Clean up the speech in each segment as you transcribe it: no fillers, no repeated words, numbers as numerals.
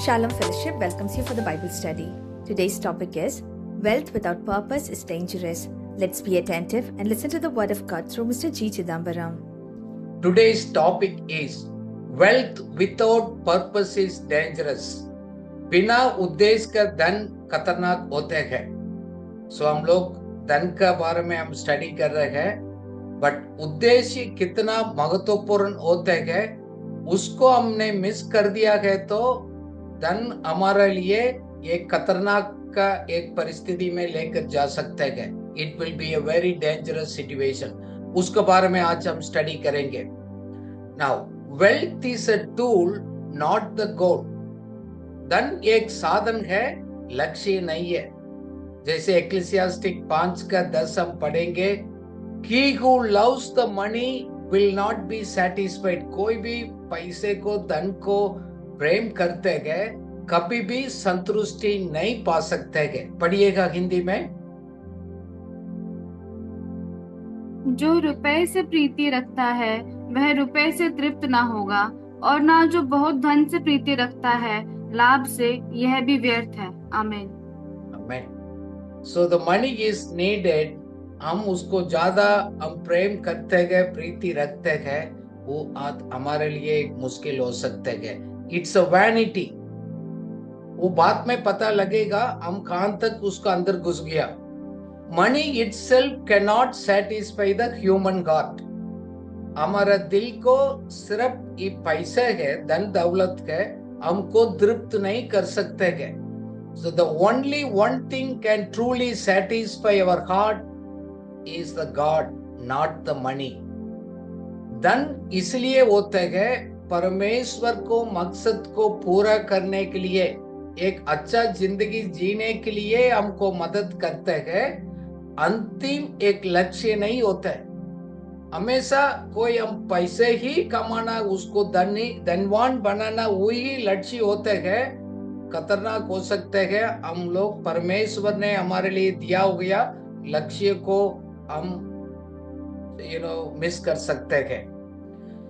Shalom Fellowship welcomes you for the Bible study. Today's topic is Wealth without purpose is dangerous. Let's be attentive and listen to the word of God through Mr. G. Chidambaram. Today's topic is Wealth without purpose is dangerous. बिना उद्देश्य का धन खतरनाक होते हैं. सो हम लोग धन का बारे में हम स्टडी कर रहे हैं, बट उद्देश्य कितना महत्वपूर्ण होते हैं उसको हमने मिस कर दिया है तो धन हमारे लिए एक खतरनाक का एक परिस्थिति में लेकर जा सकते हैं. It will be a very dangerous situation. उसके बारे में आज हम स्टडी करेंगे. Now wealth is a tool, not the goal. धन एक साधन है, लक्ष्य नहीं है. जैसे एक्लेसियास्टिक 5:10 हम पढ़ेंगे, He who loves the money will not be satisfied. कोई भी पैसे को, धन को प्रेम करते गए कभी भी संतुष्टि नहीं पा सकते गए. पढ़िएगा हिंदी में. जो रुपए से प्रीति रखता है वह रुपए से तृप्त ना होगा, और ना जो बहुत धन से प्रीति रखता है लाभ से, यह भी व्यर्थ है. आमीन. आमीन. So the money is needed. हम उसको ज्यादा हम प्रेम करते गए, प्रीति रखते गए, वो हमारे लिए एक मुश्किल हो सकते गए. It's a vanity. वो बात में पता लगेगा हम कहां तक उसका अंदर घुस गया. Money itself can not satisfy the human heart. हमारा दिल को सिर्फ ये पैसे है, धन दौलत है, हमको तृप्त नहीं कर सकते हैं. So the only one thing can truly satisfy our heart is the God, not the money. धन इसलिए होते हैं परमेश्वर को मकसद को पूरा करने के लिए, एक अच्छा जिंदगी जीने के लिए हमको मदद करते हैं. अंतिम एक लक्ष्य नहीं होता है. हमेशा कोई हम पैसे ही कमाना, उसको धनवान बनाना, वही लक्ष्य होते हैं. खतरनाक हो सकते हैं. हम लोग परमेश्वर ने हमारे लिए दिया हुआ लक्ष्य को हम मिस कर सकते हैं.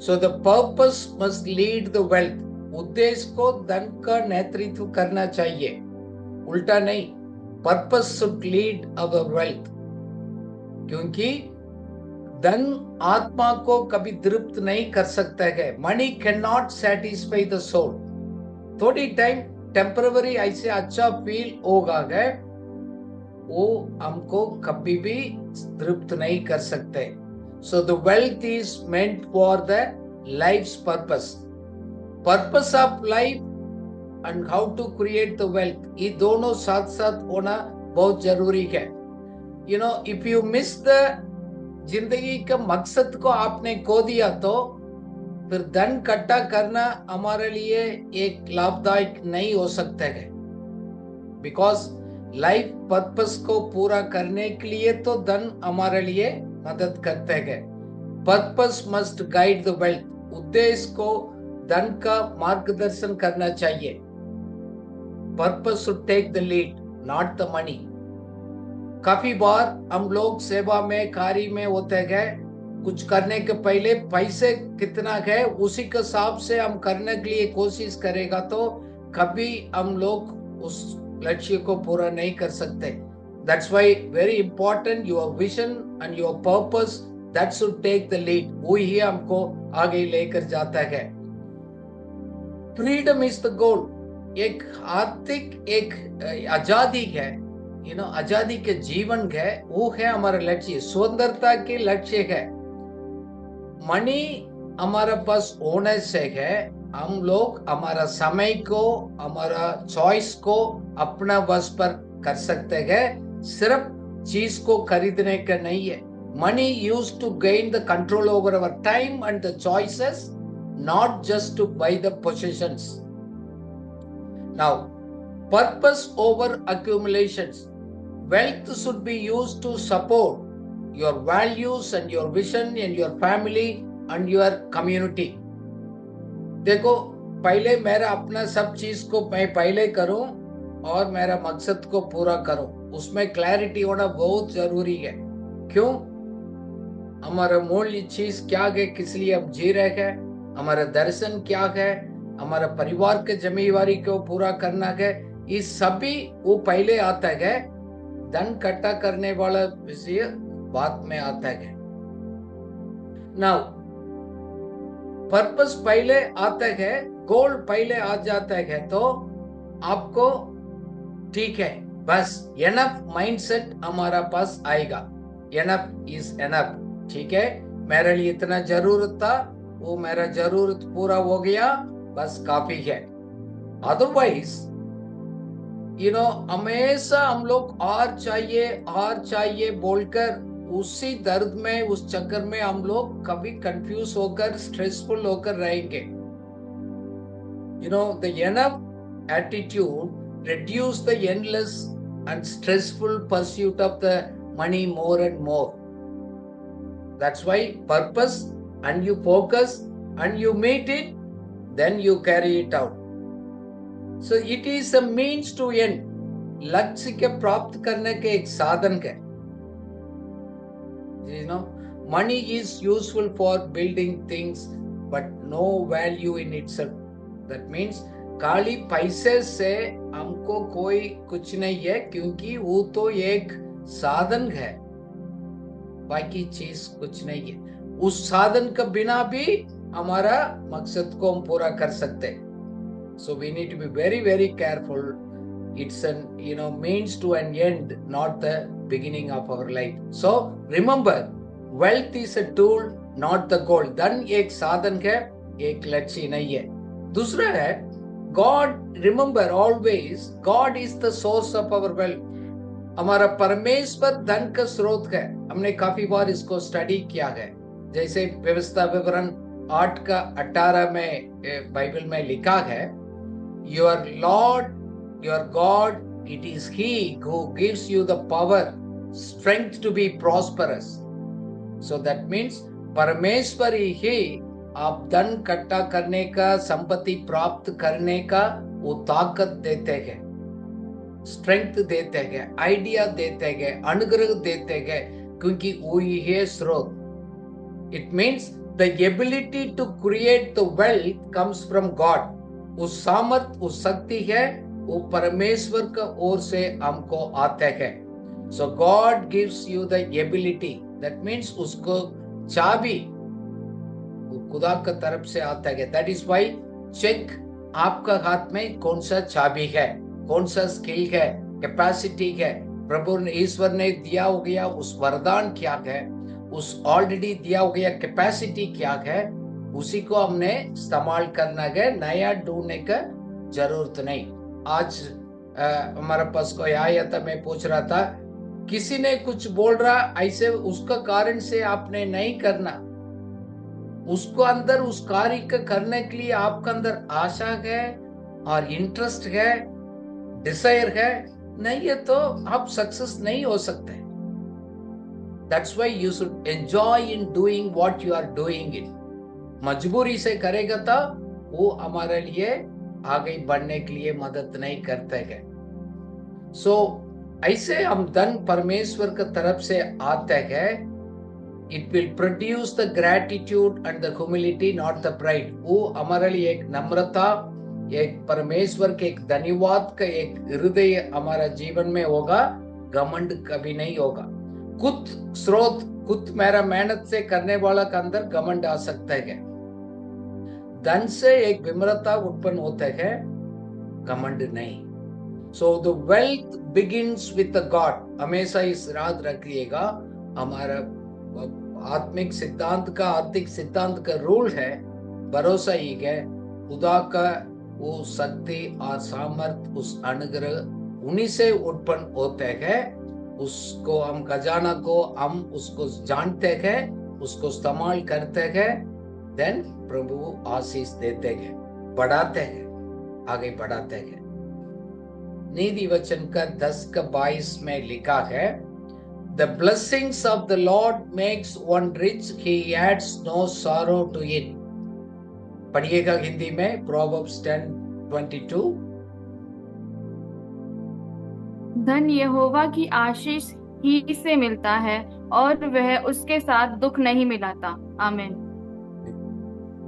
So the purpose must lead the wealth. उद्देश्य को धन का नेतृत्व करना चाहिए, उल्टा नहीं. Purpose should lead our wealth. क्योंकि धन आत्मा को कभी तृप्त नहीं कर सकता है. Money cannot satisfy the soul. थोड़ी टाइम टेम्पररी ऐसे अच्छा फील होगा है, वो हमको कभी भी तृप्त नहीं कर सकते. So the wealth is meant for the life's purpose. Purpose of life and how to create the wealth, ये दोनों साथ साथ होना बहुत जरूरी है. If you miss the जिंदगी का मकसद को आपने खो दिया तो फिर धन इकट्ठा करना हमारे लिए एक लाभदायक नहीं हो सकता है. बिकॉज लाइफ पर्पस को पूरा करने के लिए तो धन हमारे लिए मदद करते हैं. Purpose must guide the wealth. उद्देश्य को धन का मार्गदर्शन करना चाहिए. Purpose should take the lead, not the money. काफी बार हम लोग सेवा में, कार्य में होते हैं, कुछ करने के पहले पैसे कितना है उसी के हिसाब से हम करने के लिए कोशिश करेगा तो कभी हम लोग उस लक्ष्य को पूरा नहीं कर सकते. That's why very important your vision and your purpose that should take the lead. वो ही हमको आगे लेकर जाता है. Freedom is the goal. एक आर्थिक एक आजादी है, आजादी के जीवन है, वो है हमारा लक्ष्य. स्वतंत्रता के लक्ष्य है. मनी हमारा पास होने से है, हम लोग हमारा समय को, हमारा चॉइस को अपना बस पर कर सकते हैं. सिर्फ चीज को खरीदने का नहीं है. Money used to gain the control over our time and the choices, not just to buy the possessions. Now purpose over accumulations. Wealth should be used to support your values and your vision and your family and your community. देखो, पहले मेरा अपना सब चीज को मैं पहले करूं और मेरा मकसद को पूरा करूं, उसमें क्लैरिटी होना बहुत जरूरी है. क्यों? हमारा मूल चीज क्या है, किस लिए हम जी रहे हैं, हमारा दर्शन क्या है, हमारा परिवार के जिम्मेवारी को पूरा करना है, ये सभी वो पहले आता है। धन इकट्ठा करने वाला विषय बाद में आता है। नाउ पर्पस पहले आता है, गोल पहले आ जाता है, तो आपको ठीक है, बस एनफ माइंडसेट हमारा पास आएगा। एनफ इज एनफ, ठीक है, मेरे लिए इतना जरूरत था, वो मेरा जरूरत पूरा हो गया, बस काफी है। अदरवाइज हमेशा हम लोग और चाहिए बोलकर उसी दर्द में, उस चक्कर में हम लोग कभी कंफ्यूज होकर, स्ट्रेसफुल होकर रहेंगे। The enough attitude reduce the endless and stressful pursuit of the money more and more. That's why purpose, and you focus and you meet it, then you carry it out. So it is a means to end. लक्ष्य के प्राप्त करने के एक साधन है। Money is useful for building things, but no value in itself. That means खाली पैसे से हमको कोई कुछ नहीं है, क्योंकि वो तो एक साधन है, बाकी चीज कुछ नहीं है। उस साधन के बिना भी हमारा मकसद को हम पूरा कर सकते हैं। So we need to be very very careful. It's an means to an end, not the beginning of our life. So remember, wealth is a tool, not the goal. धन एक साधन है, एक लक्ष्य नहीं है। दूसरा है God, remember always, God is the source of our wealth. हमारा परमेश्वर धन का स्रोत है। हमने काफी बार इसको स्टडी किया है। जैसे व्यवस्था विवरण 8:18 में बाइबल में लिखा है, Your Lord, your God, it is He who gives you the power, strength to be prosperous. So that means परमेश्वर ही आप धन इकट्ठा करने का, संपत्ति प्राप्त करने का वो ताकत देते हैं, स्ट्रेंथ देते हैं, आइडिया देते हैं, अनुग्रह देते हैं, क्योंकि वो ही है स्रोत। It means the ability to create the wealth comes from God. उस सामर्थ, उस शक्ति है, वो परमेश्वर का ओर से हमको आते हैं। So God gives you the ability, that means उसको चाबी खुदा की तरफ से आता है। दैट इज वाई चेक आपका हाथ में कौन सा चाबी है, कौन सा स्किल है, कैपेसिटी है, प्रभु ने, ईश्वर ने दिया हो गया उस वरदान क्या है, उस ऑलरेडी दिया हो गया कैपेसिटी क्या है, उसी को हमने इस्तेमाल करना है, नया ढूंढने का जरूरत नहीं। आज हमारे पास कोई आया था, मैं पूछ रहा था, किसी ने कुछ बोल रहा ऐसे, उसका कारण से आपने नहीं करना, उसको अंदर उस कार्य को करने के लिए आपका अंदर आशा है और इंटरेस्ट है, डिजायर है, नहीं है तो आप सक्सेस नहीं हो सकते। That's why you should enjoy in doing what you are doing it. मजबूरी से करेगा तो वो हमारे लिए आगे बढ़ने के लिए मदद नहीं करते हैं। सो ऐसे हम धन परमेश्वर की तरफ से आते हैं। It will produce the gratitude and the humility, not the pride. वो हमारे लिए एक नम्रता, एक परमेश्वर के एक धन्यवाद का एक हृदय हमारा जीवन में होगा, घमंड कभी नहीं होगा। खुद स्रोत, खुद मेरा मेहनत से करने वाला के अंदर घमंड आ सकता है। धन से एक विम्रता उत्पन्न होता है, घमंड नहीं। So the wealth begins with the God. हमेशा इस याद रखिएगा, हमारा आत्मिक सिद्धांत का, आर्थिक सिद्धांत का रूल है, भरोसा ही है, खुदा का वो शक्ति और सामर्थ, उस अनुग्रह उन्हीं से उत्पन्न होते हैं। उसको हम खजाना को हम उसको जानते हैं, उसको इस्तेमाल करते हैं, देन प्रभु आशीष देते हैं, बढ़ाते हैं, आगे बढ़ाते हैं। नीति वचन का 10:22 में लिखा है, The blessings of the Lord makes one rich, he adds no sorrow to it. पढ़िएगा हिंदी में, Proverbs 10:22। धन यहोवा की आशीष ही से मिलता है और वह उसके साथ दुख नहीं मिलाता। आमीन।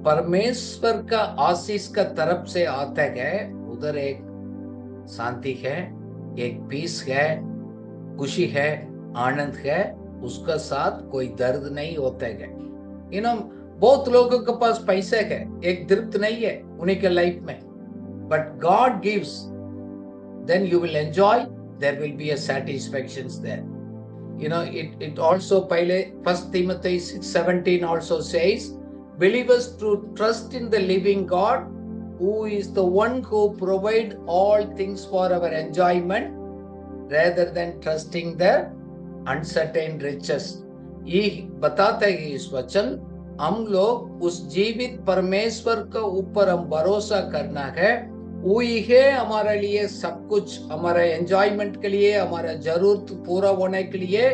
परमेश्वर का आशीष का तरफ से आता है, उधर एक शांति है, एक पीस है, खुशी है, आनंद है, उसका साथ कोई दर्द नहीं होता है। बहुत लोगों के पास पैसे है, एक तृप्त नहीं है उन्हीं के लाइफ में, but God gives, then you will enjoy, there will be a satisfactions there. It also पहले 1 Timothy 6:17 also says, believers to trust in the living God, who is the one who provide all things for our enjoyment, rather than trusting the uncertain riches. ये बताता है इस वचन, हम लोग उस जीवित परमेश्वर के ऊपर हम भरोसा करना है, वही है हमारे लिए सब कुछ, हमारा एंजॉयमेंट के लिए, हमारा जरूरत पूरा होने के लिए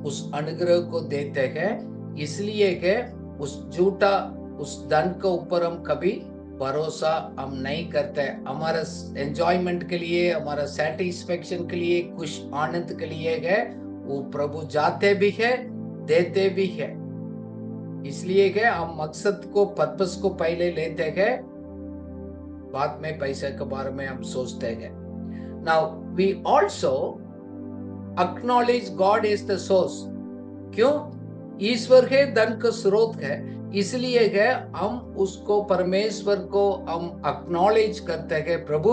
उस अनुग्रह को देते हैं। इसलिए के उस धन के ऊपर हम कभी भरोसा हम नहीं करते। हमारा एंजॉयमेंट के लिए, हमारा सेटिस्फेक्शन के लिए, खुश आनंद के लिए है, वो प्रभु जाते भी है, देते भी है। इसलिए के हम मकसद को, पर्पस को पहले लेते हैं, बाद में पैसे के बारे में हम सोचते हैं। Now we also acknowledge God is the source. क्यों? ईश्वर है धन का स्रोत है, इसलिए है हम उसको, परमेश्वर को हम एक्नॉलेज करते हैं, प्रभु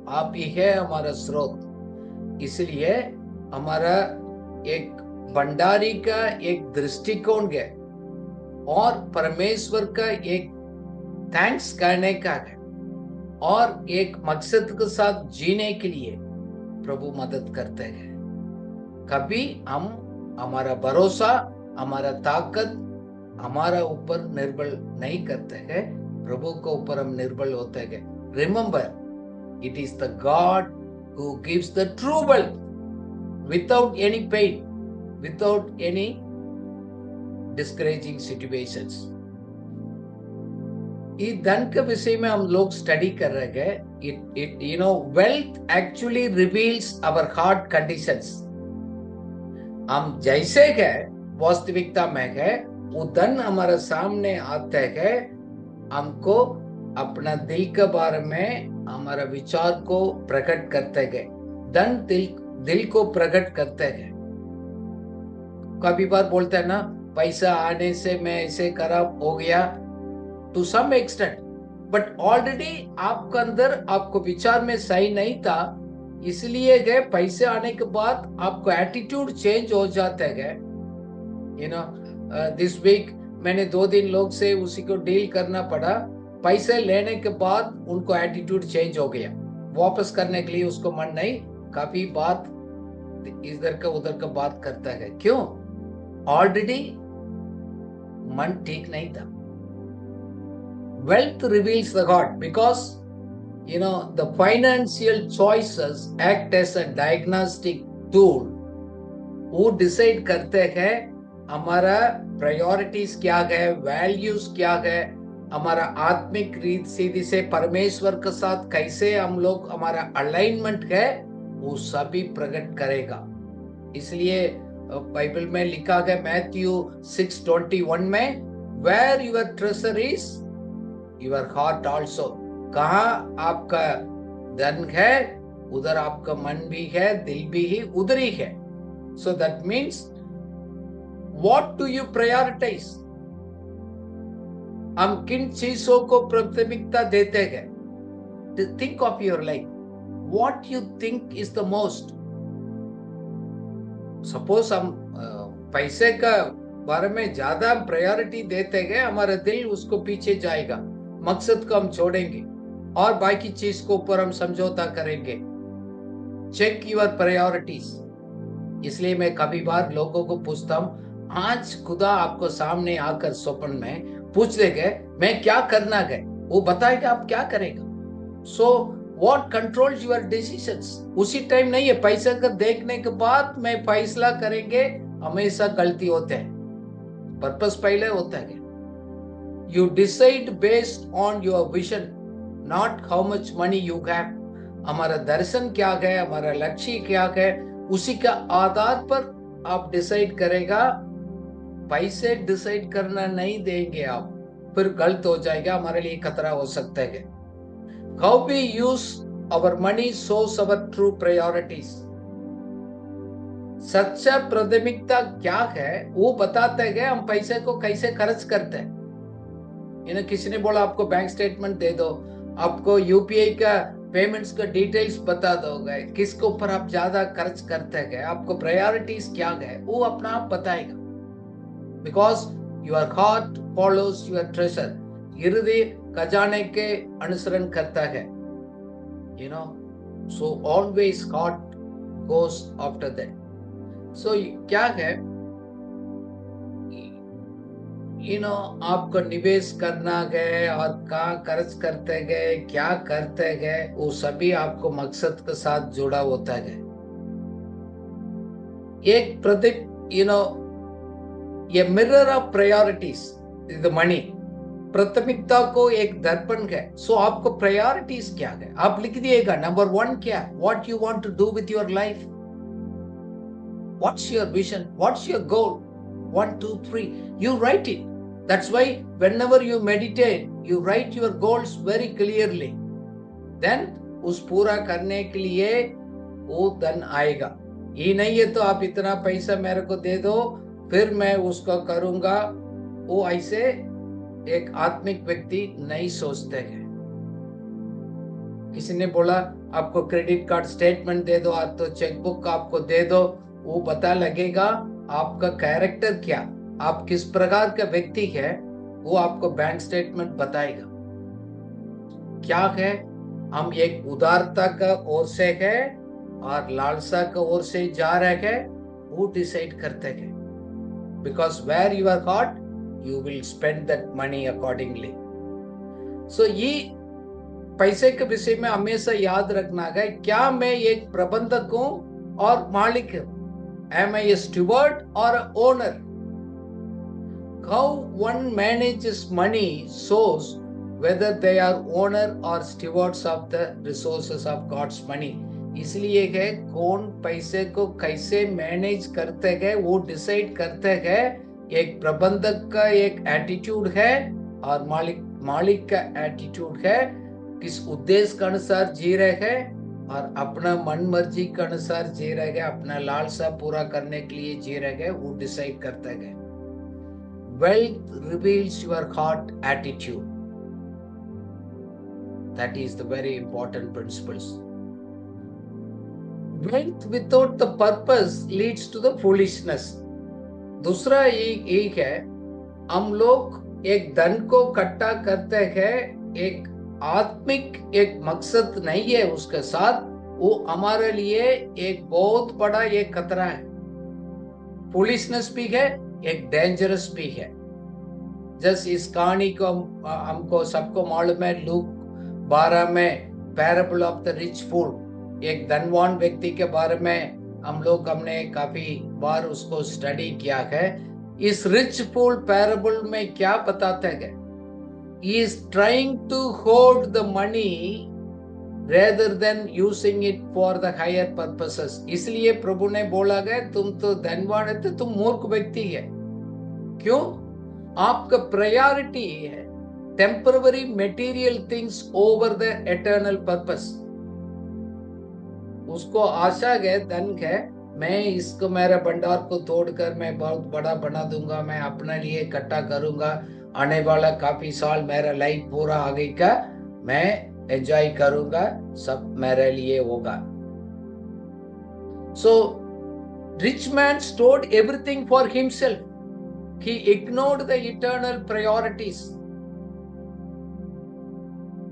आप ही है हमारा स्रोत। इसलिए हमारा एक भंडारी का एक दृष्टिकोण है और परमेश्वर का एक थैंक्स करने का है और एक मकसद के साथ जीने के लिए प्रभु मदद करते हैं। कभी हम हमारा भरोसा, हमारा ताकत हमारा ऊपर निर्भर नहीं करते हैं, प्रभु के ऊपर हम निर्भर होते हैं। Remember, it is the God who gives the true wealth without any pain, without any discouraging situations. इस धन के विषय में हम लोग स्टडी कर रहे हैं। Wealth actually reveals our heart conditions. हम जैसे है वास्तविकता में है, वो धन हमारे सामने आते हैं, हमको अपना दिल के बारे में हमारा विचार को प्रकट करते हैं। धन दिल को प्रकट करते हैं। कभी बार बोलते हैं ना, पैसा आने से मैं ऐसे खराब हो गया, to some extent, but already आपके अंदर आपको विचार में सही नहीं था, इसलिए गए पैसे आने के बाद आपको एटीट्यूड चेंज हो जाता है। दिस वीक मैंने 2 दिन लोग से उसी को डील करना पड़ा, पैसे लेने के बाद उनको एटीट्यूड चेंज हो गया, वापस करने के लिए उसको मन नहीं, काफी बात इधर का उधर का बात करता है। क्यों? ऑलरेडी मन ठीक नहीं था। Wealth reveals the God because the financial choices act as a diagnostic tool। वो डिसाइड करते हैं हमारा प्रायोरिटीज क्या है, वैल्यूज क्या है, हमारा आत्मिक रीत सीधी से परमेश्वर के साथ कैसे हम लोग, हमारा अलाइनमेंट है, वो सभी प्रकट करेगा। इसलिए बाइबल में लिखा है मैथ्यू 6:21 में, where your treasure is your heart also. कहाँ आपका धन है उधर आपका मन भी है, दिल भी ही उधर ही है। So that means what do you prioritize? हम किन चीजों को प्राथमिकता देते हैं? Think of your life, what you think is the most. Suppose हम पैसे का बारे में ज्यादा प्रायोरिटी देते हैं, हमारा दिल उसको पीछे जाएगा, मकसद को हम छोड़ेंगे और बाकी चीज को ऊपर हम समझौता करेंगे। Check your priorities. इसलिए मैं कभी बार लोगों को पूछता हूं, आज खुदा आपको सामने आकर स्वप्न में पूछ लेंगे मैं क्या करना है, वो बताएगा आप क्या करेगा। So what controls your decisions? उसी टाइम नहीं है, पैसा का देखने के बाद मैं फैसला करेंगे, हमेशा गलती होते हैं। पर्पस पहले होता है। You decide based on your vision, not how much money you have। हमारा दर्शन क्या है, हमारा लक्ष्य क्या है, उसी का आधार पर आप डिसाइड करेगा। पैसे डिसाइड करना नहीं देंगे आप, फिर गलत हो जाएगा, हमारे लिए खतरा हो सकता है। How we use our money shows our true priorities. सच्चा प्राथमिकता क्या है वो बताते हैं हम पैसे को कैसे खर्च करते हैं। किसी ने बोला आपको बैंक स्टेटमेंट दे दो, आपको यूपीआई का पेमेंट्स का डिटेल्स बता दोगे, किसके ऊपर आप ज्यादा खर्च करते हैं, आपको प्रायोरिटीज क्या है वो अपना आप बताएगा। Because your heart follows your treasure, हृदय खजाने के अनुसरण करता है। So always heart goes after that. So क्या है, आपको निवेश करना है और कहाँ खर्च करते गए, क्या करते गए, वो सभी आपको मकसद के साथ जुड़ा होता है। एक ये mirror of priorities is the money. प्राथमिकता को एक दर्पण है। सो आपको प्रायोरिटीज क्या है आप लिख दिएगा। नंबर 1 क्या, what you want to do with your life, what's your vision, what's your goal, 1 2 3 you write it. That's why whenever you meditate you write your goals very clearly. Then उस पूरा करने के लिए वो धन आएगा। ये नहीं है तो आप इतना पैसा मेरे को दे दो फिर मैं उसको करूंगा, वो ऐसे एक आत्मिक व्यक्ति नहीं सोचते हैं। किसी ने बोला आपको क्रेडिट कार्ड स्टेटमेंट दे दो, तो चेकबुक आपको दे दो, वो पता लगेगा आपका कैरेक्टर क्या, आप किस प्रकार का व्यक्ति है, वो आपको बैंक स्टेटमेंट बताएगा। क्या है, हम एक उदारता का ओर से है और लालसा का ओर से जा रहे हैं, वो डिसाइड करते हैं। Because where you are heart you will spend that money accordingly. So ये पैसे के विषय में हमेशा याद रखना है, क्या मैं एक प्रबंधक हूं और मालिक हूं? Am I a steward or an owner? How one manages money shows whether they are owner or stewards of the resources of God's money. इसलिए है कौन पैसे को कैसे मैनेज करते हैं वो डिसाइड करते हैं। एक प्रबंधक का एक एटीट्यूड है और मालिक का एटीट्यूड है। किस उद्देश्य के अनुसार जी रहे हैं और अपना मन मर्जी के अनुसार जी रहे हैं, अपना लालसा पूरा करने के लिए जी रहे हैं, वो डिसाइड करते हैं। Wealth reveals your heart attitude. That is the very important principles. Wealth without the purpose leads to the foolishness. दूसरा एक है, हम लोग एक धन को इकट्ठा करते हैं, एक आत्मिक एक मकसद नहीं है उसके साथ, वो हमारे लिए एक बहुत बड़ा एक खतरा है। फूलिशनेस भी है, एक डेंजरस भी है। जस्ट इस कहानी को हमको सबको मालूम है, लूक 12 में पैराबल ऑफ द रिच फूल, एक धनवान व्यक्ति के बारे में हमने काफी बार उसको स्टडी किया है। इस रिच फूल पैराबल में क्या बताते हैं? He is trying to hoard the money rather than using it for the higher purposes. इसलिए प्रभु ने बोला गया तुम तो धनवान है तो तुम मूर्ख व्यक्ति है। क्यों? आपका प्रायोरिटी है temporary material things over the eternal purpose. उसको आशा है, धन है, मैं इसको मेरे भंडार को तोड़कर मैं बहुत बड़ा बना दूंगा, मैं अपने लिए इकट्ठा करूंगा, आने वाला काफी साल मेरा लाइफ पूरा आगे का मैं एंजॉय करूंगा, सब मेरे लिए होगा। So rich man stored everything for himself. He ignored the eternal priorities.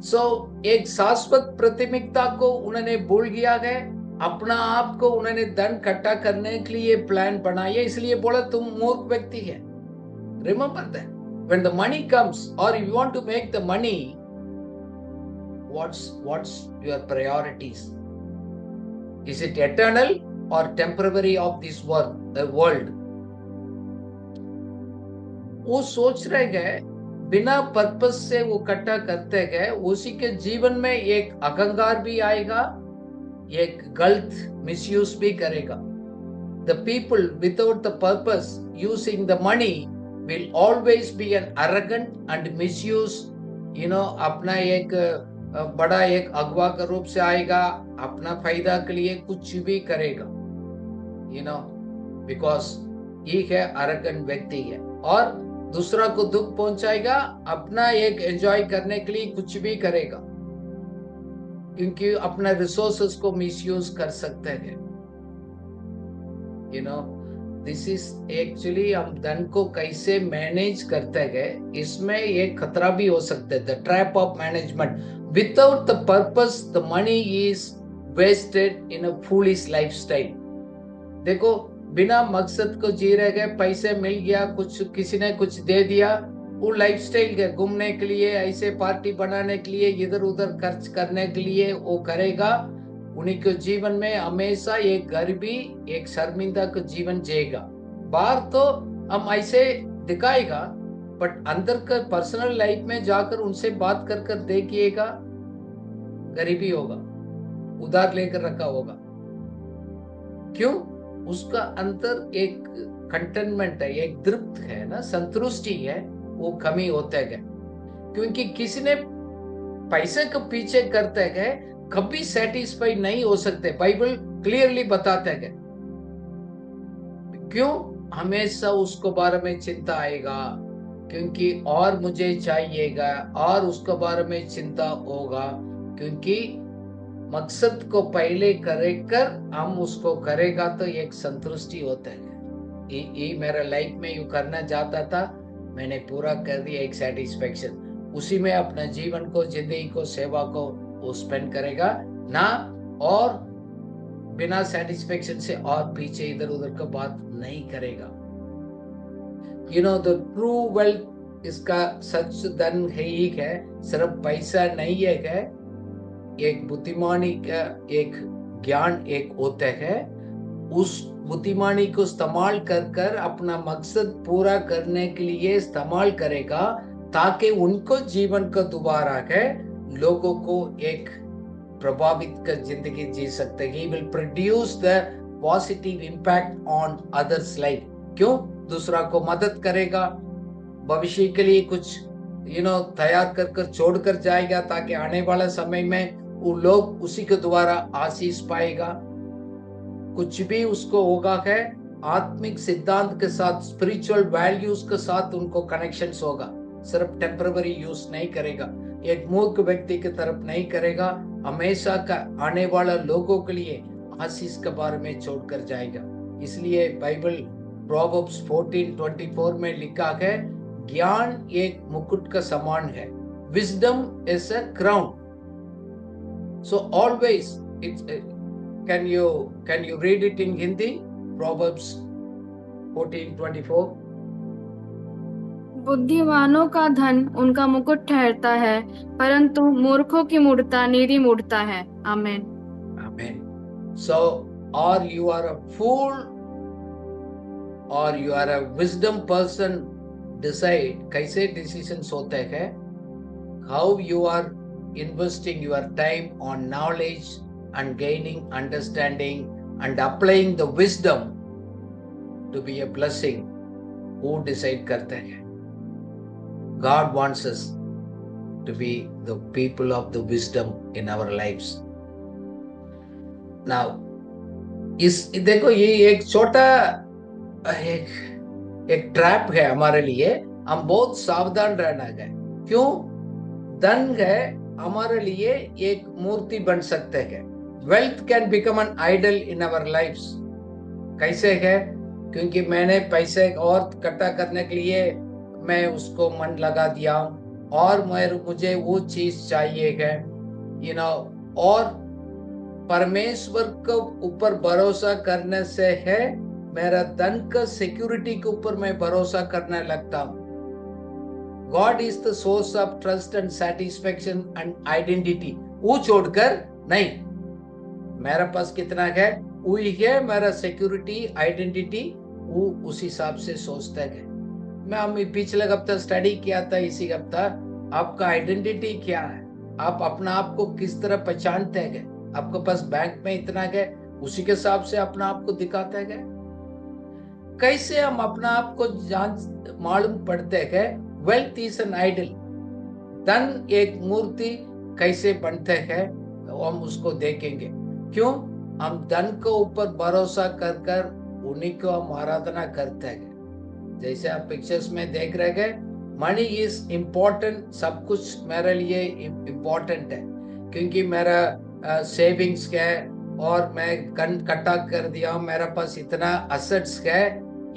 So एक शाश्वत प्राथमिकता को उन्होंने भूल गया है, अपना आप को उन्होंने धन इकट्ठा करने के लिए प्लान बनाया, इसलिए बोला तुम मूर्ख व्यक्ति है। Remember that when the money comes or if you want to make the money, what's your priorities? Is it eternal or temporary of this world? वो सोच रहे गए, बिना पर्पस से वो इकट्ठा करते गए, उसी के जीवन में एक अहंकार भी आएगा, एक गलत मिसयूज भी करेगा। The people without the purpose using the money will always be an arrogant and misuse, अपना एक बड़ा एक अगवा का रूप से आएगा, अपना फायदा के लिए कुछ भी करेगा, बिकॉज ये है arrogant व्यक्ति है, और दूसरा को दुख पहुंचाएगा, अपना एक एंजॉय करने के लिए कुछ भी करेगा, क्योंकि अपना रिसोर्सेस को मिसयूज कर सकते हैं। दिस इज एक्चुअली हम धन को कैसे मैनेज करते हैं, इसमें एक खतरा भी हो सकता है, the trap of management. Without the purpose the money is wasted in a foolish lifestyle. देखो, बिना मकसद को जी रहे गए, पैसे मिल गया, कुछ किसी ने कुछ दे दिया, वो लाइफस्टाइल के घूमने के लिए, ऐसे पार्टी बनाने के लिए, इधर उधर खर्च करने के लिए वो करेगा, उन्हीं के जीवन में हमेशा एक गरीबी, एक शर्मिंदा का जीवन जिएगा। बाहर तो हम ऐसे दिखाएगा, बट अंदर का पर्सनल लाइफ में जाकर उनसे बात कर कर देखिएगा, गरीबी होगा, उधार लेकर रखा होगा। क्यों? उसका अंदर एक कंटेनमेंट है, एक तृप्त है ना, संतुष्टि है, वो कमी होते गए, क्योंकि किसी ने पैसे के पीछे करते गए कभी सेटिस्फाई नहीं हो सकते। बाइबल क्लियरली बताते गए। क्यों? हमेशा उसको बारे में चिंता आएगा, क्योंकि और मुझे चाहिएगा, और उसके बारे में चिंता होगा, क्योंकि मकसद को पहले करेकर हम उसको करेगा तो एक संतुष्टि होता है। ये मेरा लाइफ में यू करना चाहता था, मैंने पूरा कर दिया, एक सेटिस्फेक्शन, उसी में अपना जीवन को, जिंदगी को, सेवा को वो स्पेंड करेगा ना, और बिना सेटिस्फेक्शन से और पीछे इधर उधर का बात नहीं करेगा। द ट्रू वेल्थ, इसका सच धन है, एक है, सिर्फ पैसा नहीं है, एक बुद्धिमानी का एक ज्ञान एक होता है, उस बुद्धिमानी को इस्तेमाल कर कर अपना मकसद पूरा करने के लिए इस्तेमाल करेगा, ताकि उनको जीवन का दोबारा है, लोगों को एक प्रभावित कर जिंदगी जी सकते हैं। He will produce the positive impact on others' life। क्यों? दूसरा को मदद करेगा, भविष्य के लिए कुछ तैयार कर कर छोड़ कर जाएगा, ताकि आने वाला समय में वो लोग उसी के द्वारा आशीष पाएगा। कुछ भी उसको होगा है, आत्मिक सिद्धांत के साथ, स्पिरिचुअल वैल्यूज के साथ उनको कनेक्शंस होगा, सिर्फ टेम्पररी यूज नहीं करेगा, एक मूर्ख व्यक्ति की तरफ नहीं करेगा, हमेशा का आने वाला लोगों के लिए आशीष के बारे में छोड़कर जाएगा। इसलिए बाइबल प्रोवर्ब्स 14:24 में लिखा है, ज्ञान एक मुकुट का समान है, wisdom is a crown. So always can you read it in Hindi? Proverbs 14:24। बुद्धिमानों का धन उनका मुकुट ठहरता है, परंतु मूर्खों की मूढ़ता नीरी मूढ़ता है। आमीन। Amen. So, or you are a fool or you are a wisdom person, decide कैसे decisions होते हैं, how you are investing your time on knowledge and gaining understanding and applying the wisdom to be a blessing, who decide करते हैं। God wants us to be the people of the wisdom in our lives। Now, देखो, ये एक छोटा एक trap है हमारे लिए, हम बहुत सावधान रहना है। क्यों? धन है हमारे लिए एक मूर्ति बन सकते हैं। Wealth can become an idol in our lives. कैसे है? क्योंकि मैंने पैसे और इकट्ठा करने के लिए मैं उसको मन लगा दिया, और मुझे वो चीज चाहिए है, और परमेश्वर के ऊपर भरोसा करने से है मेरा धन का सिक्योरिटी के ऊपर मैं भरोसा करने लगता हूं। God is the source of trust and satisfaction and identity। वो छोड़कर नहीं, मेरा पास कितना है वही है मेरा सिक्योरिटी, आइडेंटिटी, वो उस हिसाब से सोचता है। मैं पिछले हफ्ता स्टडी किया था, इसी हफ्ता, आपका आइडेंटिटी क्या है, आप अपना आप को किस तरह पहचानते हैं। आपके पास बैंक में इतना है, उसी के हिसाब से अपना आप को दिखाते हैं। कैसे हम अपना आप को मालूम पड़ते हैं वेल्थ इज एन आइडल। धन एक मूर्ति कैसे बनते हैं हम उसको देखेंगे। क्यों? हम धन के ऊपर भरोसा कर कर उन्हीं को हम आराधना करते हैं। जैसे आप पिक्चर्स में देख रहे हैं, मनी इज इम्पोर्टेंट, सब कुछ मेरे लिए इम्पोर्टेंट है, क्योंकि मेरा सेविंग्स है और मैं कटा कर दिया हूं, मेरे पास इतना असेट्स है,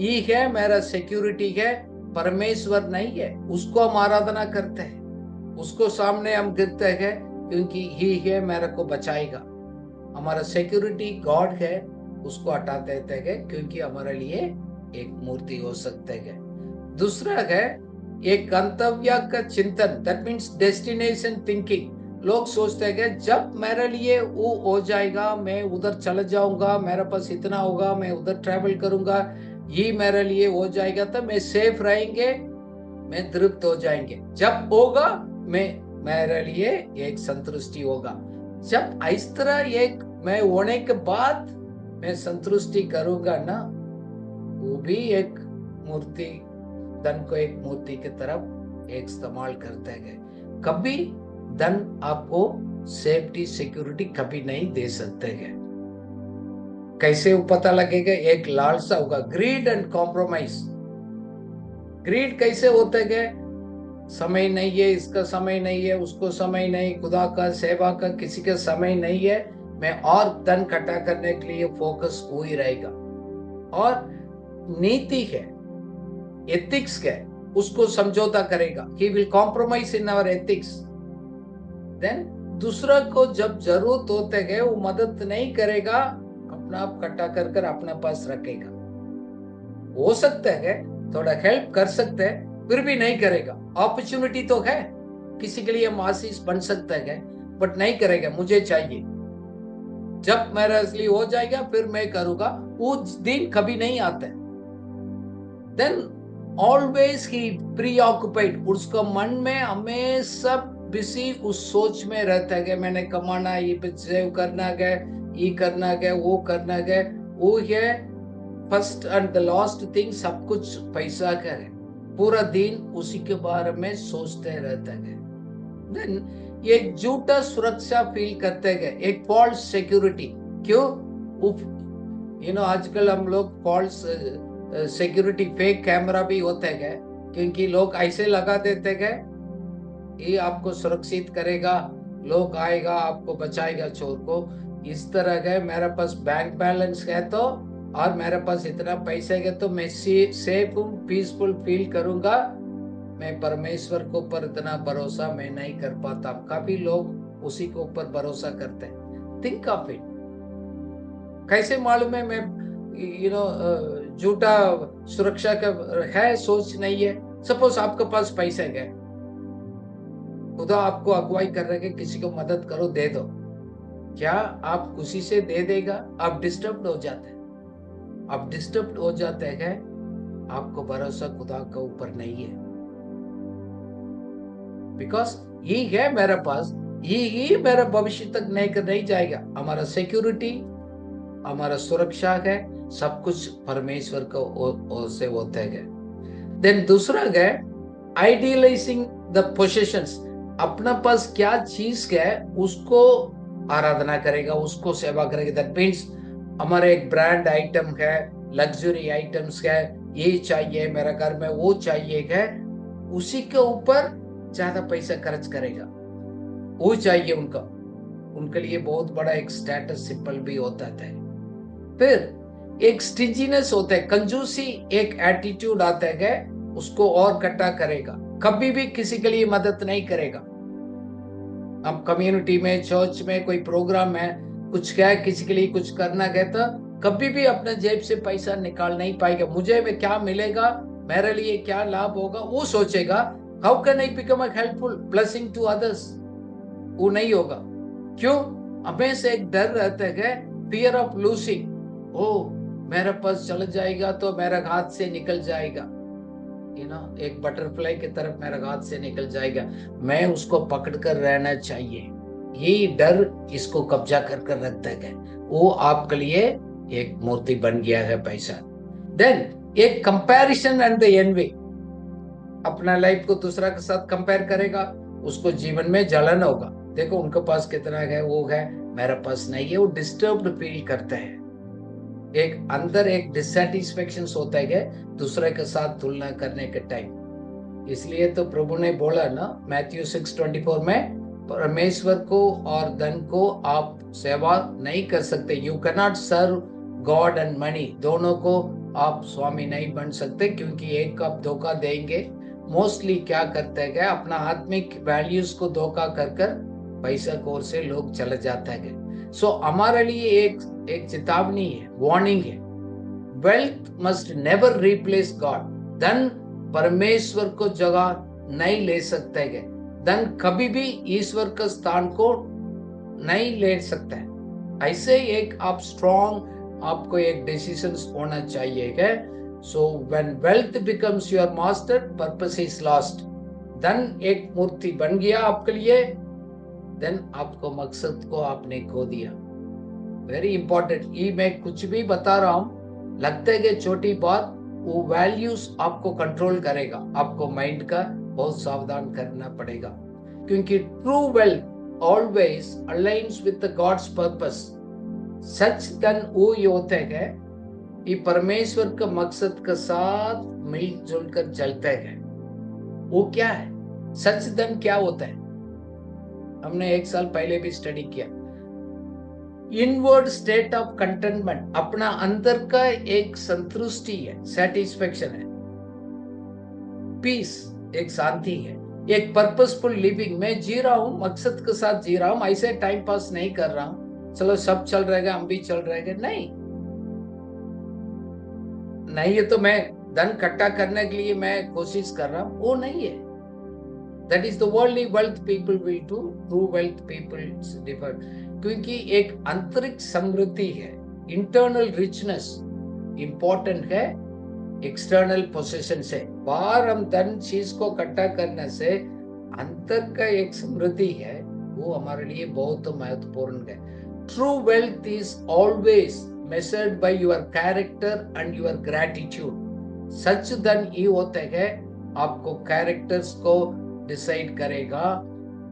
ये है मेरा सिक्योरिटी है। परमेश्वर नहीं है, उसको हम आराधना करते हैं, उसको सामने हम गिरते हैं, क्योंकि ही है मेरे को बचाएगा। हमारा सिक्योरिटी गॉड है, उसको हटा देते हैं, क्योंकि हमारे लिए एक मूर्ति हो सकते हैं। दूसरा है एक गंतव्य का चिंतन, दैट मीन्स डेस्टिनेशन थिंकिंग। लोग सोचते हैं कि जब मेरे लिए वो हो जाएगा, मैं उधर चला जाऊंगा, मेरे पास इतना होगा, मैं उधर ट्रैवल करूंगा, ये मेरे लिए हो जाएगा तो मैं सेफ रहेंगे, मैं तृप्त हो जाएंगे। जब होगा मेरे लिए एक संतुष्टि होगा। जब इस तरह एक मैं होने के बाद मैं संतुष्टि करूंगा ना, वो भी एक मूर्ति, धन को एक मूर्ति की तरफ एक इस्तेमाल करते हैं। कभी धन आपको सेफ्टी सिक्योरिटी कभी नहीं दे सकते हैं। कैसे वो पता लगेगा? एक लालसा होगा, ग्रीड एंड कॉम्प्रोमाइज। ग्रीड कैसे होते हैं? समय नहीं है, इसका समय नहीं है, उसको समय नहीं, खुदा का सेवा का किसी का समय नहीं है, मैं और धन इकट्ठा करने के लिए फोकस हो ही रहेगा। और नीति है, एथिक्स है, उसको समझौता करेगा, he will compromise in our ethics। Then दूसरा को जब जरूरत होते है वो मदद नहीं करेगा, अपना आप इकट्ठा कर कर अपने पास रखेगा। हो सकता है थोड़ा हेल्प कर सकते हैं, फिर भी नहीं करेगा। अपॉर्चुनिटी तो है, किसी के लिए हम आशीष बन सकता है, बट नहीं करेगा, मुझे चाहिए, जब मेरा असली हो जाएगा फिर मैं करूंगा, वो दिन कभी नहीं आता है। देन ऑलवेज ही प्रीऑक्युपाइड, उसका मन में हमेशा बिजी उस सोच में रहता है कि मैंने कमाना है, ये सेव करना है, ये करना है, वो करना है। वो है first and the last thing, सब कुछ पैसा का है, पूरा दिन उसी के बारे में सोचते रहते हैं। देन एक झूठा सुरक्षा फील करते हैं, एक फॉल्स सिक्योरिटी। क्यों? आजकल हम लोग फॉल्स सिक्योरिटी, फेक कैमरा भी होते हैं, क्योंकि लोग ऐसे लगा देते हैं ये आपको सुरक्षित करेगा, लोग आएगा आपको बचाएगा चोर को। इस तरह है, मेरे पास बैंक बैलेंस है तो, और मेरे पास इतना पैसे है तो मैं सेफ हूँ, पीसफुल फील करूंगा। मैं परमेश्वर के ऊपर इतना भरोसा मैं नहीं कर पाता। काफी लोग उसी के ऊपर भरोसा करते हैं। Think of it. कैसे मालूम है मैं झूठा सुरक्षा का है, सोच नहीं है। सपोज आपके पास पैसे है, खुदा आपको अगुवाई कर रहे हैं, किसी को मदद करो, दे दो, क्या आप खुशी से दे देगा? आप डिस्टर्ब हो जाते हैं, आप डिस्टर्ब हो जाते हैं, आपको भरोसा खुदा के ऊपर नहीं है। बिकॉज ये है मेरे पास, ये मेरा भविष्य तक नहीं जाएगा। हमारा सिक्योरिटी, हमारा सुरक्षा है, सब कुछ परमेश्वर को से होते हैं। देन दूसरा है आइडियलाइजिंग द पोसेशंस। अपना पास क्या चीज है उसको आराधना करेगा, उसको सेवा करेगा। दैट मीन्स हमारे एक ब्रांड आइटम है, लग्जरी आइटम्स है, ये चाहिए मेरा घर में, वो चाहिए है, उसी के ऊपर ज्यादा पैसा खर्च करेगा। वो चाहिए उनके लिए बहुत बड़ा एक स्टेटस सिंबल भी होता है। फिर एक स्टिंजीनेस होता है, कंजूसी एक एटीट्यूड आता है, उसको और इकट्ठा करेगा, कभी भी किसी के लिए मदद नहीं करेगा। हम कम्युनिटी में, चर्च में कोई प्रोग्राम है, कुछ क्या किसी के लिए कुछ करना है तो कभी भी अपने जेब से पैसा निकाल नहीं पाएगा। मुझे में क्या मिलेगा, मेरे लिए क्या लाभ होगा, वो सोचेगा। How can I become a helpful blessing to others, वो नहीं होगा। क्यों? हमेशा एक डर रहता है, फियर ऑफ लूजिंग। ओ मेरे पास चल जाएगा तो मेरा हाथ से निकल जाएगा, एक बटरफ्लाई की तरफ मेरा हाथ से निकल जाएगा, मैं उसको पकड़ कर रहना चाहिए। ये डर इसको कब्जा कर रखता है, वो आपके लिए एक मूर्ति बन गया है पैसा। देन एक कंपैरिजन एंड द एनवी। अपना लाइफ को दूसरा के साथ कंपेयर करेगा, उसको जीवन में जलन होगा। देखो उनके पास कितना है, वो है, मेरे पास नहीं है, वो डिस्टर्ब्ड फील करते हैं। एक अंदर एक डिससैटिस्फैक्शन होता है दूसरे के साथ तुलना करने के टाइम। इसलिए तो प्रभु ने बोला ना मैथ्यू 6:24 में, परमेश्वर को और धन को आप सेवा नहीं कर सकते। You can not serve God and money, दोनों को आप स्वामी नहीं बन सकते, क्योंकि एक आप धोखा देंगे। मोस्टली क्या करते हैं, अपना आत्मिक वैल्यूज को धोखा कर कर पैसा की ओर से लोग चले जाते हैं। सो हमारे लिए एक चेतावनी है, वार्निंग है, wealth must never replace God. धन परमेश्वर को जगह नहीं ले सकते हैं। धन कभी भी ईश्वर के स्थान को नहीं ले सकता है। ऐसे एक आप स्ट्रॉन्ग, आपको एक डिसीजन होना चाहिए। So when wealth becomes your master, purpose is lost. धन एक मूर्ति बन गया आपके लिए, देन आपको मकसद को आपने खो दिया। Very important. ये मैं कुछ भी बता रहा हूं, लगता है कि छोटी बात, वो वैल्यूज आपको कंट्रोल करेगा। आपको माइंड का बहुत सावधान करना पड़ेगा, क्योंकि true wealth always aligns with the God's purpose. सच धन वो ही होते हैं ये परमेश्वर के मकसद के साथ मिलजुल कर चलते हैं। वो क्या है, सच धन क्या होता है, हमने 1 साल पहले भी स्टडी किया। इनवर्ड स्टेट ऑफ कंटेंटमेंट, अपना अंदर का एक संतुष्टि है, सेटिस्फेक्शन है, पीस, एक शांति है, एक पर्पसफुल लिविंग। मैं जी रहा हूं, मकसद के साथ जी रहा हूं, ऐसे टाइम पास नहीं कर रहा हूं, चलो सब चल रहेगा हम भी चल रहेगा, नहीं है तो मैं धन इकट्ठा करने के लिए मैं कोशिश कर रहा हूं, वो नहीं है। That is the worldly wealth people will do. True wealth people differ. क्योंकि एक आंतरिक समृद्धि है, इंटरनल रिचनेस इंपॉर्टेंट है एक्सटर्नल पोसेशन से। बाहर हम धन चीज को इकट्ठा करने से अंतर का एक समृद्धि है, वो हमारे लिए बहुत महत्वपूर्ण है। True wealth is always measured by your character and your gratitude. सच धन ये होता है आपको कैरेक्टर्स को डिसाइड करेगा,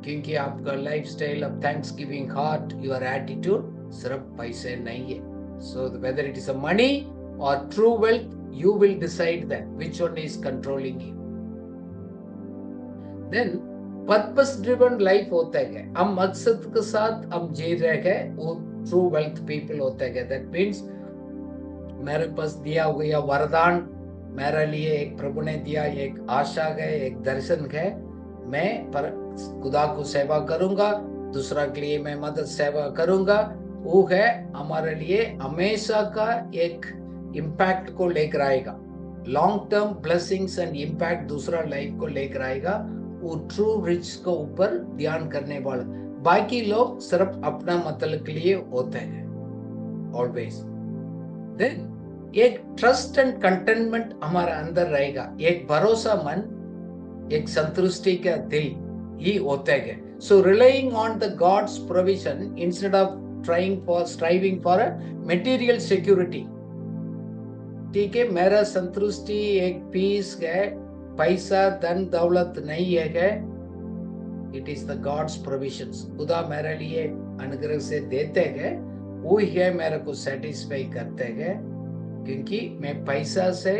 क्योंकि आपका lifestyle of thanksgiving heart, your attitude सिर्फ पैसे नहीं है। So whether it is a money और true wealth, you will decide that which one is controlling you. Then purpose driven life होता है, हम मकसद के साथ हम जी रहे हैं, वो true wealth people होता है। That means मेरे पास दिया हुआ वरदान, मेरे लिए एक प्रभु ने दिया, एक आशा है, एक दर्शन है, मैं पर खुदा को सेवा करूंगा, दूसरा के लिए मैं मदद सेवा करूंगा, वो है हमारे लिए हमेशा का एक इम्पैक्ट को लेकर आएगा। Long term blessings and impact दूसरा लाइफ को लेकर आएगा। वो ट्रू रिच को ऊपर ध्यान करने वाला, बाकी लोग सिर्फ अपना मतलब के लिए होते हैं ऑलवेज। देन एक ट्रस्ट एंड कंटेंटमेंट हमारा अंदर रहेगा, एक भरोसा मन, एक संतुष्टि का दिल ही होता है। So relying on the God's provision instead of striving for a material security. ठीक है, मेरा संतुष्टि एक पीस है, पैसा धन दौलत नहीं है, it is the gods provisions. खुदा मेरे लिए अनुग्रह से देते हैं, वो ही है मेरे को सेटिस्फाई करते हैं, क्योंकि मैं पैसा से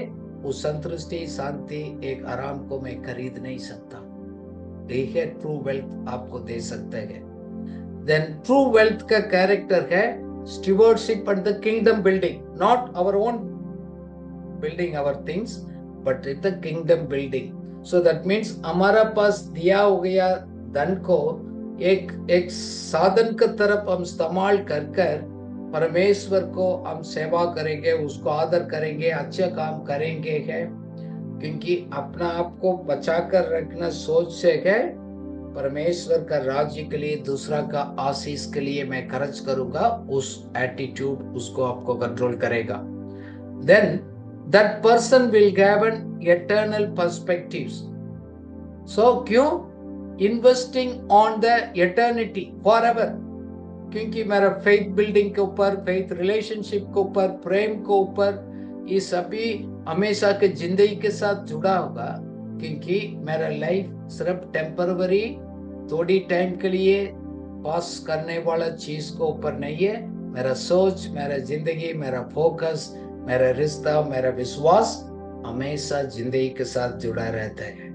उस संतुष्टि, शांति, एक आराम को मैं खरीद नहीं सकता। यही है ट्रू वेल्थ आपको दे सकते हैं। देन ट्रू वेल्थ का कैरेक्टर है stewardship and the kingdom building, not our own building our things, but it's the kingdom building. So that means हमारा पास दिया हो गया धन को एक साधन की तरफ हम इस्तेमाल कर कर परमेश्वर को हम सेवा करेंगे, उसको आदर करेंगे, अच्छे काम करेंगे है, क्योंकि अपना आप को बचा कर रखना सोच से है परमेश्वर का राज्य के लिए, दूसरा का आशीष के लिए मैं खर्च करूंगा, उस एटीट्यूड उसको आपको कंट्रोल करेगा। Then that person will have an eternal perspectives. So क्यों investing on the eternity forever, क्योंकि मेरा faith building के ऊपर, faith relationship के ऊपर, प्रेम के ऊपर, ये सभी हमेशा के जिंदगी के साथ जुड़ा होगा। क्योंकि मेरा लाइफ सिर्फ टेम्पररी थोड़ी टाइम के लिए पास करने वाला चीज को ऊपर नहीं है। मेरा सोच, मेरा जिंदगी, मेरा फोकस, मेरा रिश्ता, मेरा विश्वास हमेशा जिंदगी के साथ जुड़ा रहता है,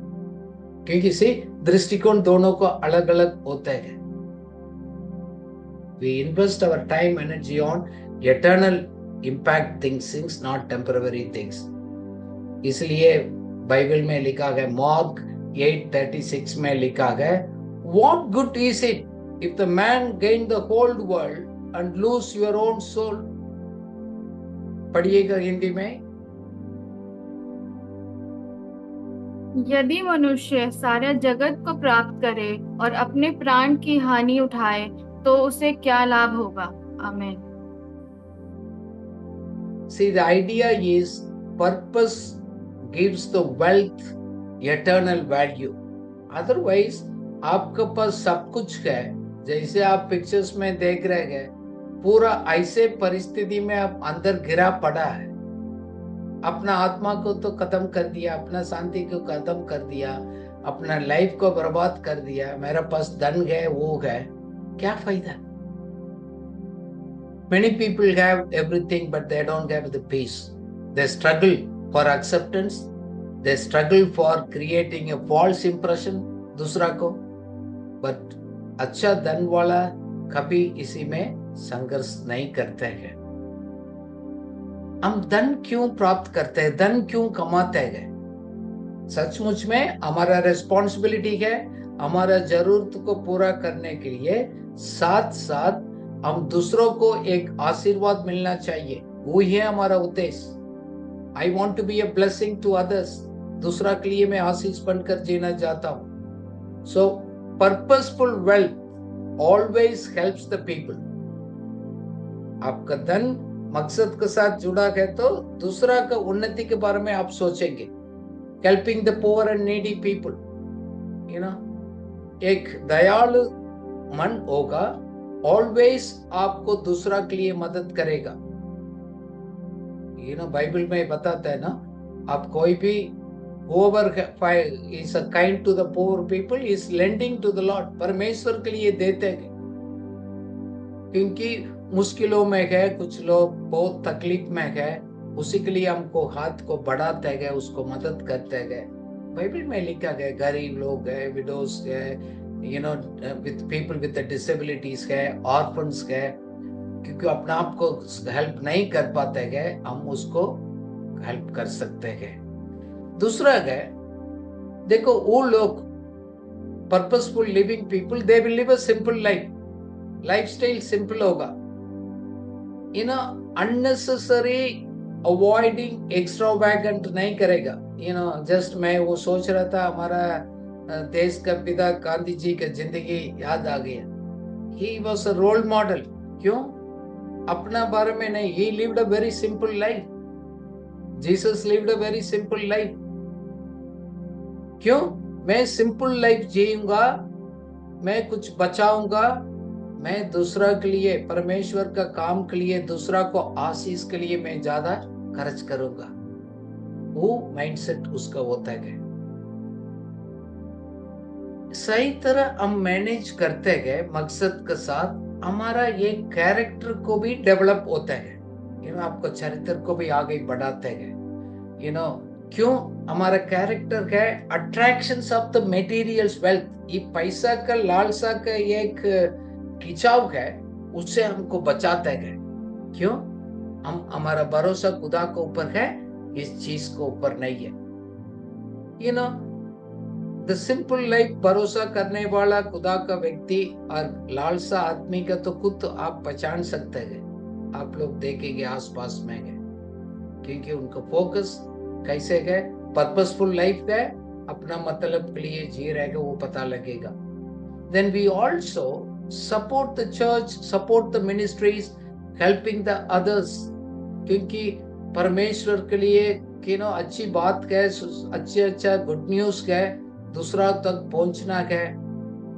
क्योंकि इसी दृष्टिकोण दोनों को अलग अलग होते हैं। We invest our time, energy on eternal impact things, not temporary things. इसलिए बाइबल में लिखा गया, मार्क 8:36 में लिखा गया, What good is it if the man gain the whole world and lose your own soul? पढ़िएगा हिंदी में। यदि मनुष्य सारे जगत को प्राप्त करे और अपने प्राण की हानि उठाए तो उसे क्या लाभ होगा। आमीन। See, the idea is purpose gives the wealth eternal value. Otherwise, आपके पास सब कुछ है, जैसे आप पिक्चर्स में देख रहे हैं, पूरा ऐसे परिस्थिति में आप अंदर गिरा पड़ा है, अपना आत्मा को तो खत्म कर दिया, अपना शांति को खत्म कर दिया, अपना लाइफ को बर्बाद कर दिया, मेरा पास धन है, वो है, क्या फायदा। Many people have everything but they don't have the peace. They struggle for acceptance, they struggle for creating a false impression दूसरा को, but अच्छा धन वाला कभी इसी में संघर्ष नहीं करते हैं। हम धन क्यों प्राप्त करते हैं, धन क्यों कमाते हैं? सचमुच में हमारा रिस्पॉन्सिबिलिटी है, हमारा जरूरत को पूरा करने के लिए, साथ साथ हम दूसरों को एक आशीर्वाद मिलना चाहिए, वो ही है हमारा उद्देश्य। I want to be a blessing to others, दूसरा के लिए मैं आशीष बनकर जीना चाहता हूं। So purposeful wealth always helps the people. आपका धन मकसद के साथ जुड़ा है तो दूसरा का उन्नति के बारे में आप सोचेंगे। Helping the poor and needy people, you know, एक दयालु मन होगा, ऑलवेज आपको दूसरा के लिए मदद करेगा। यू नो, बाइबल में बताता है ना, आप कोई भी whoever is a kind to the poor people is lending to the Lord, परमेश्वर के लिए देते हैं, क्योंकि मुश्किलों में है, कुछ लोग बहुत तकलीफ में है, उसी के लिए हमको हाथ को बढ़ाते हैं, उसको मदद करते हैं। बाइबल में लिखा गया, गरीब लोग है, विडोज है, you know, with people with disabilities है, ऑर्फन्स है, क्योंकि अपने आप को हेल्प नहीं कर पाते हैं, हम उसको हेल्प कर सकते हैं। दूसरा है, देखो वो लोग purposeful living people, they will live a simple life, lifestyle simple होगा, यू नो, अननेसेसरी अवॉइडिंग एक्स्ट्रावैगेंट नहीं करेगा। यू नो, जस्ट मैं वो सोच रहा था, हमारा देश का पिता गांधी जी का जिंदगी याद आ गया। He was a role model, क्यों? अपना बारे में नहीं, he lived a very simple life. Jesus lived a very simple life. क्यों? मैं सिंपल लाइफ जीऊंगा, मैं कुछ बचाऊंगा, मैं दूसरा के लिए, परमेश्वर का काम के लिए, दूसरा को आशीष के लिए मैं ज्यादा खर्च करूंगा। वो माइंडसेट उसका होता है। सही तरह हम मैनेज करते गए मकसद के साथ, हमारा ये कैरेक्टर को भी डेवलप होता है, यू नो, आपको चरित्र को भी आगे बढ़ाते गए। यू नो, क्यों? हमारा कैरेक्टर है attractions of the materials wealth, ये पैसा का लालसा का एक खिंचाव है, उससे हमको बचाते गए। क्यों? हम, हमारा भरोसा खुदा के ऊपर है, इस चीज को ऊपर नहीं है। You know, the simple life, भरोसा करने वाला खुदा का व्यक्ति और लालसा आदमी का तो खुद आप पहचान सकते हैं, आप लोग देखेंगे आसपास में है, क्योंकि उनका फोकस कैसे है, पर्पसफुल लाइफ है, अपना मतलब के लिए जी रहेगा, वो पता लगेगा। Then we also support the church, support the ministries, helping the others, क्योंकि परमेश्वर के लिए, यू नो, अच्छी बात है, अच्छा गुड न्यूज है, दूसरा तक पहुंचना है।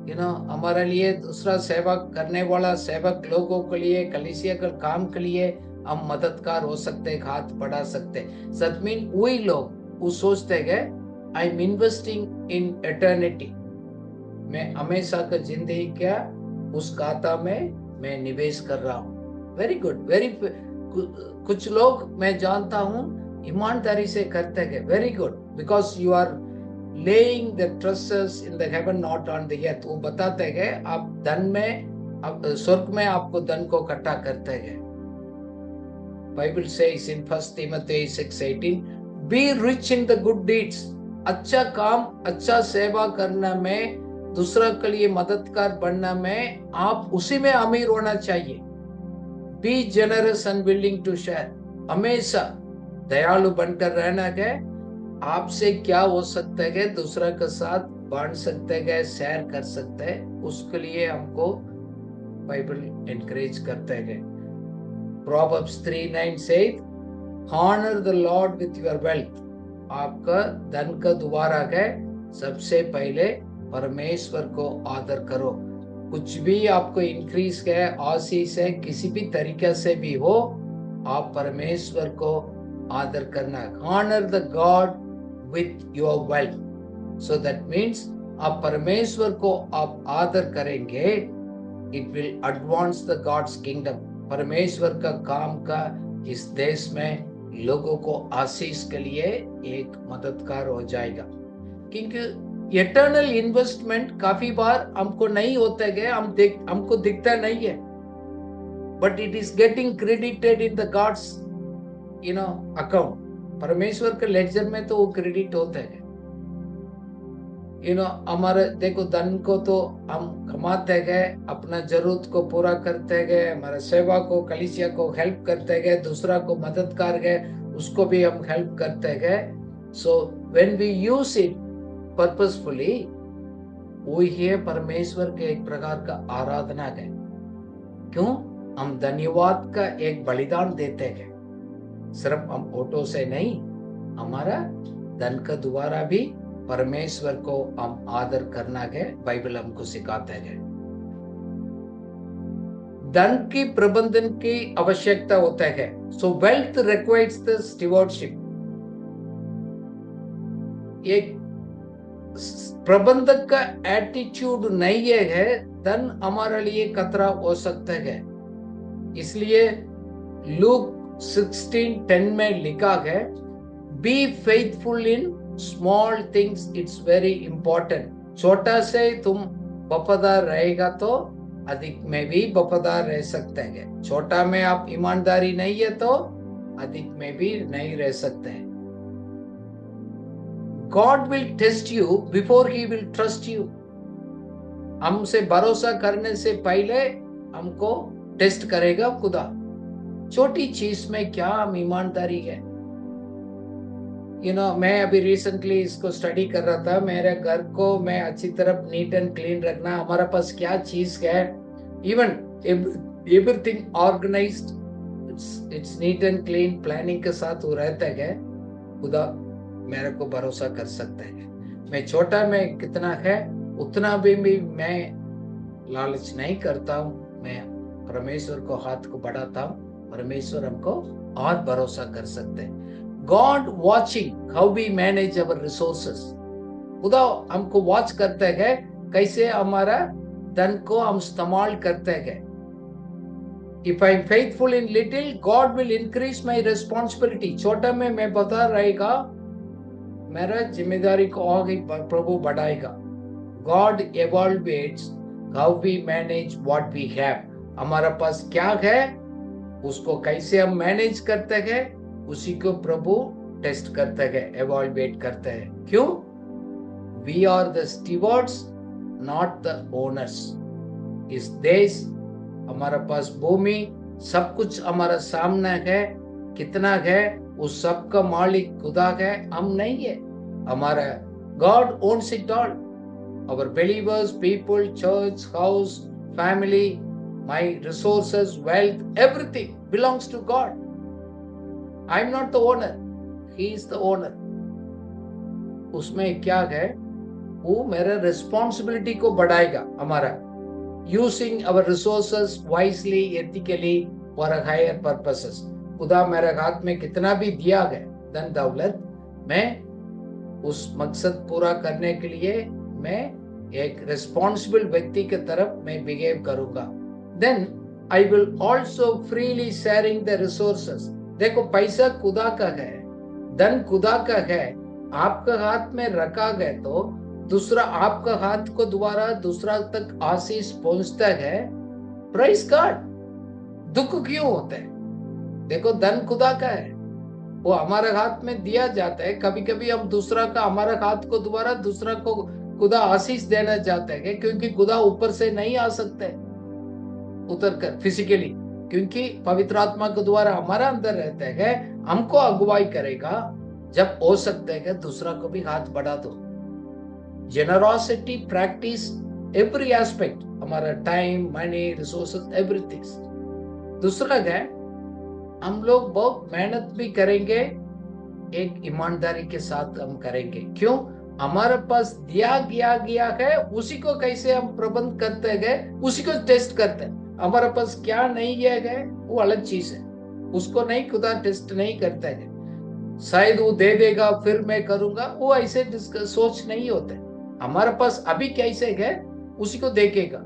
यू नो, हमारे लिए दूसरा सेवा करने वाला सेवक लोगों के लिए, कलीसिया के काम के लिए हम मददगार हो सकते हैं, हाथ बढ़ा सकते हैं। सच में वही लोग वो सोचते हैं I am investing in eternity, मैं हमेशा का जिंदगी क्या उस खाता में मैं निवेश कर रहा हूँ। वेरी गुड, वेरी कुछ लोग मैं जानता हूँ ईमानदारी से करते हैं, very good, because you are laying the trusts in the heaven not on the earth. वो बताते हैं आप धन में, आप स्वर्ग में आपको धन को इकट्ठा करते हैं। Bible says in 1 Timothy 6:18, be rich in the good deeds. अच्छा काम, अच्छा सेवा करना में, दूसरा के लिए मददगार बनना में, आप उसी में अमीर होना चाहिए। Be generous and willing to share, हमेशा दयालु बनकर रहना है। आपसे क्या हो सकता है दूसरा के साथ बांट सकते हैं, शेयर कर सकते हैं, उसके लिए हमको बाइबल एनकरेज करते हैं। Proverbs 3:9 says, honor the Lord with your wealth। आपका धन का द्वारा है, सबसे पहले परमेश्वर को आदर करो। कुछ भी आपको इंक्रीज है, आशीष है, किसी भी तरीके से भी हो, आप परमेश्वर को आदर करना। Honor the God with your wealth, so that means आप परमेश्वर को आप आदर करेंगे, it will advance the God's kingdom। परमेश्वर का काम का इस देश में लोगों को आशीष के लिए एक मददगार हो जाएगा। क्योंकि इटर्नल इन्वेस्टमेंट काफी बार हमको नहीं होता है, हमको दिखता नहीं है, but it is getting credited in the gods account. परमेश्वर के लेजर में तो वो क्रेडिट होता है। हमारे देखो, धन को तो हम कमाते गए, अपना जरूरत को पूरा करते गए, हमारे सेवा को, कलीसिया को हेल्प करते गए, दूसरा को मदद कर गए, उसको भी हम हेल्प करते गए। So when we use it purposefully, वो ही परमेश्वर के एक प्रकार का आराधना है। क्यों? हम धन्यवाद का एक बलिदान देते हैं। सिर्फ हम ऑटो से नहीं, हमारा धन का द्वारा भी परमेश्वर को हम आदर करना है। बाइबल हमको सिखाता है। धन की प्रबंधन की आवश्यकता होता है। सो वेल्थ रिक्वायर्स द स्टीवर्डशिप। एक प्रबंधक का एटीट्यूड नहीं है, धन हमारे लिए खतरा हो सकता है। इसलिए लूक 16:10 में लिखा है, be faithful in small things, it's very important. छोटा से तुम वफादार रहेगा तो अधिक में भी वफादार रह सकते हैं। छोटा में आप ईमानदारी नहीं है तो अधिक में भी नहीं रह सकते हैं। God will test you before He will trust you। हमसे भरोसा करने से पहले हमको टेस्ट करेगा खुदा। छोटी चीज में क्या हम ईमानदारी है। मैं अभी रिसेंटली इसको स्टडी कर रहा था। मेरे घर को मैं अच्छी तरह नीट एंड क्लीन रखना, हमारे पास क्या चीज है, even everything organized, it's neat and clean, planning के साथ वो रहता है। खुदा मेरे को भरोसा कर सकता है। मैं छोटा में कितना है उतना भी मैं लालच नहीं करता हूँ। मैं परमेश्वर को हाथ को बढ़ाता हूँ, परमेश्वर हमको और भरोसा कर सकते हैं। God watching how we manage our resources। खुदा हमको वॉच करते हैं कैसे हमारा धन को हम इस्तेमाल करते हैं। If I'm faithful in little, God will increase my responsibility। छोटा में मैं बता रहेगा, मेरा जिम्मेदारी को आगे प्रभु बढ़ाएगा। God evaluates how we manage what we have। हमारा पास क्या है, उसको कैसे हम मैनेज करते हैं, उसी को प्रभु टेस्ट करते हैं, एवॉल्युएट करते हैं। क्यों? We are the stewards, not the owners. इस देश, हमारा पास भूमि, सब कुछ हमारा सामने है, कितना है, उस सब का मालिक खुदा है, हम नहीं है। हमारा God owns it all. Our believers, people, church, house, family, my resources, wealth, everything belongs to God. I am not the owner, He is the owner। उसमें क्या है, वो मेरा रिस्पॉन्सिबिलिटी को बढ़ाएगा। हमारा using our resources wisely, ethically, for a higher purposes. खुदा मेरे हाथ में कितना भी दिया है धन दौलत, मैं उस मकसद पूरा करने के लिए मैं एक रिस्पॉन्सिबल व्यक्ति की तरफ मैं बिहेव करूंगा। Then I will also freely sharing the resources. देखो, पैसा खुदा का है, धन खुदा का है, आपका हाथ में रखा गया तो दूसरा आपका हाथ को द्वारा दूसरा तक आशीष पहुंचता है। Praise God. दुख क्यों होता है? देखो, धन खुदा का है, वो हमारे हाथ में दिया जाता है। कभी कभी हम दूसरा का हमारे हाथ को द्वारा दूसरा को खुदा आशीष देना चाहते हैं, क्योंकि खुदा ऊपर से नहीं आ सकते उतर कर फिजिकली, क्योंकि पवित्र आत्मा के द्वारा हमारा अंदर रहता है, हमको अगुवाई करेगा। जब हो सकता है कि दूसरा को भी हाथ बढ़ा दो। जेनरोसिटी प्रैक्टिस एवरी एस्पेक्ट, हमारा टाइम, मनी, रिसोर्सेस, एवरीथिंग। दूसरा है, हम लोग बहुत मेहनत भी करेंगे, एक ईमानदारी के साथ हम करेंगे। क्यों? हमारे पास दिया गया है, उसी को कैसे हम प्रबंध करते गए, उसी को टेस्ट करते हैं। हमारे पास क्या नहीं है वो अलग चीज है, उसको नहीं खुदा टेस्ट नहीं करता है। शायद वो दे देगा फिर मैं करूंगा, वो ऐसे सोच नहीं होते। हमारे पास अभी कैसे है उसी को देखेगा।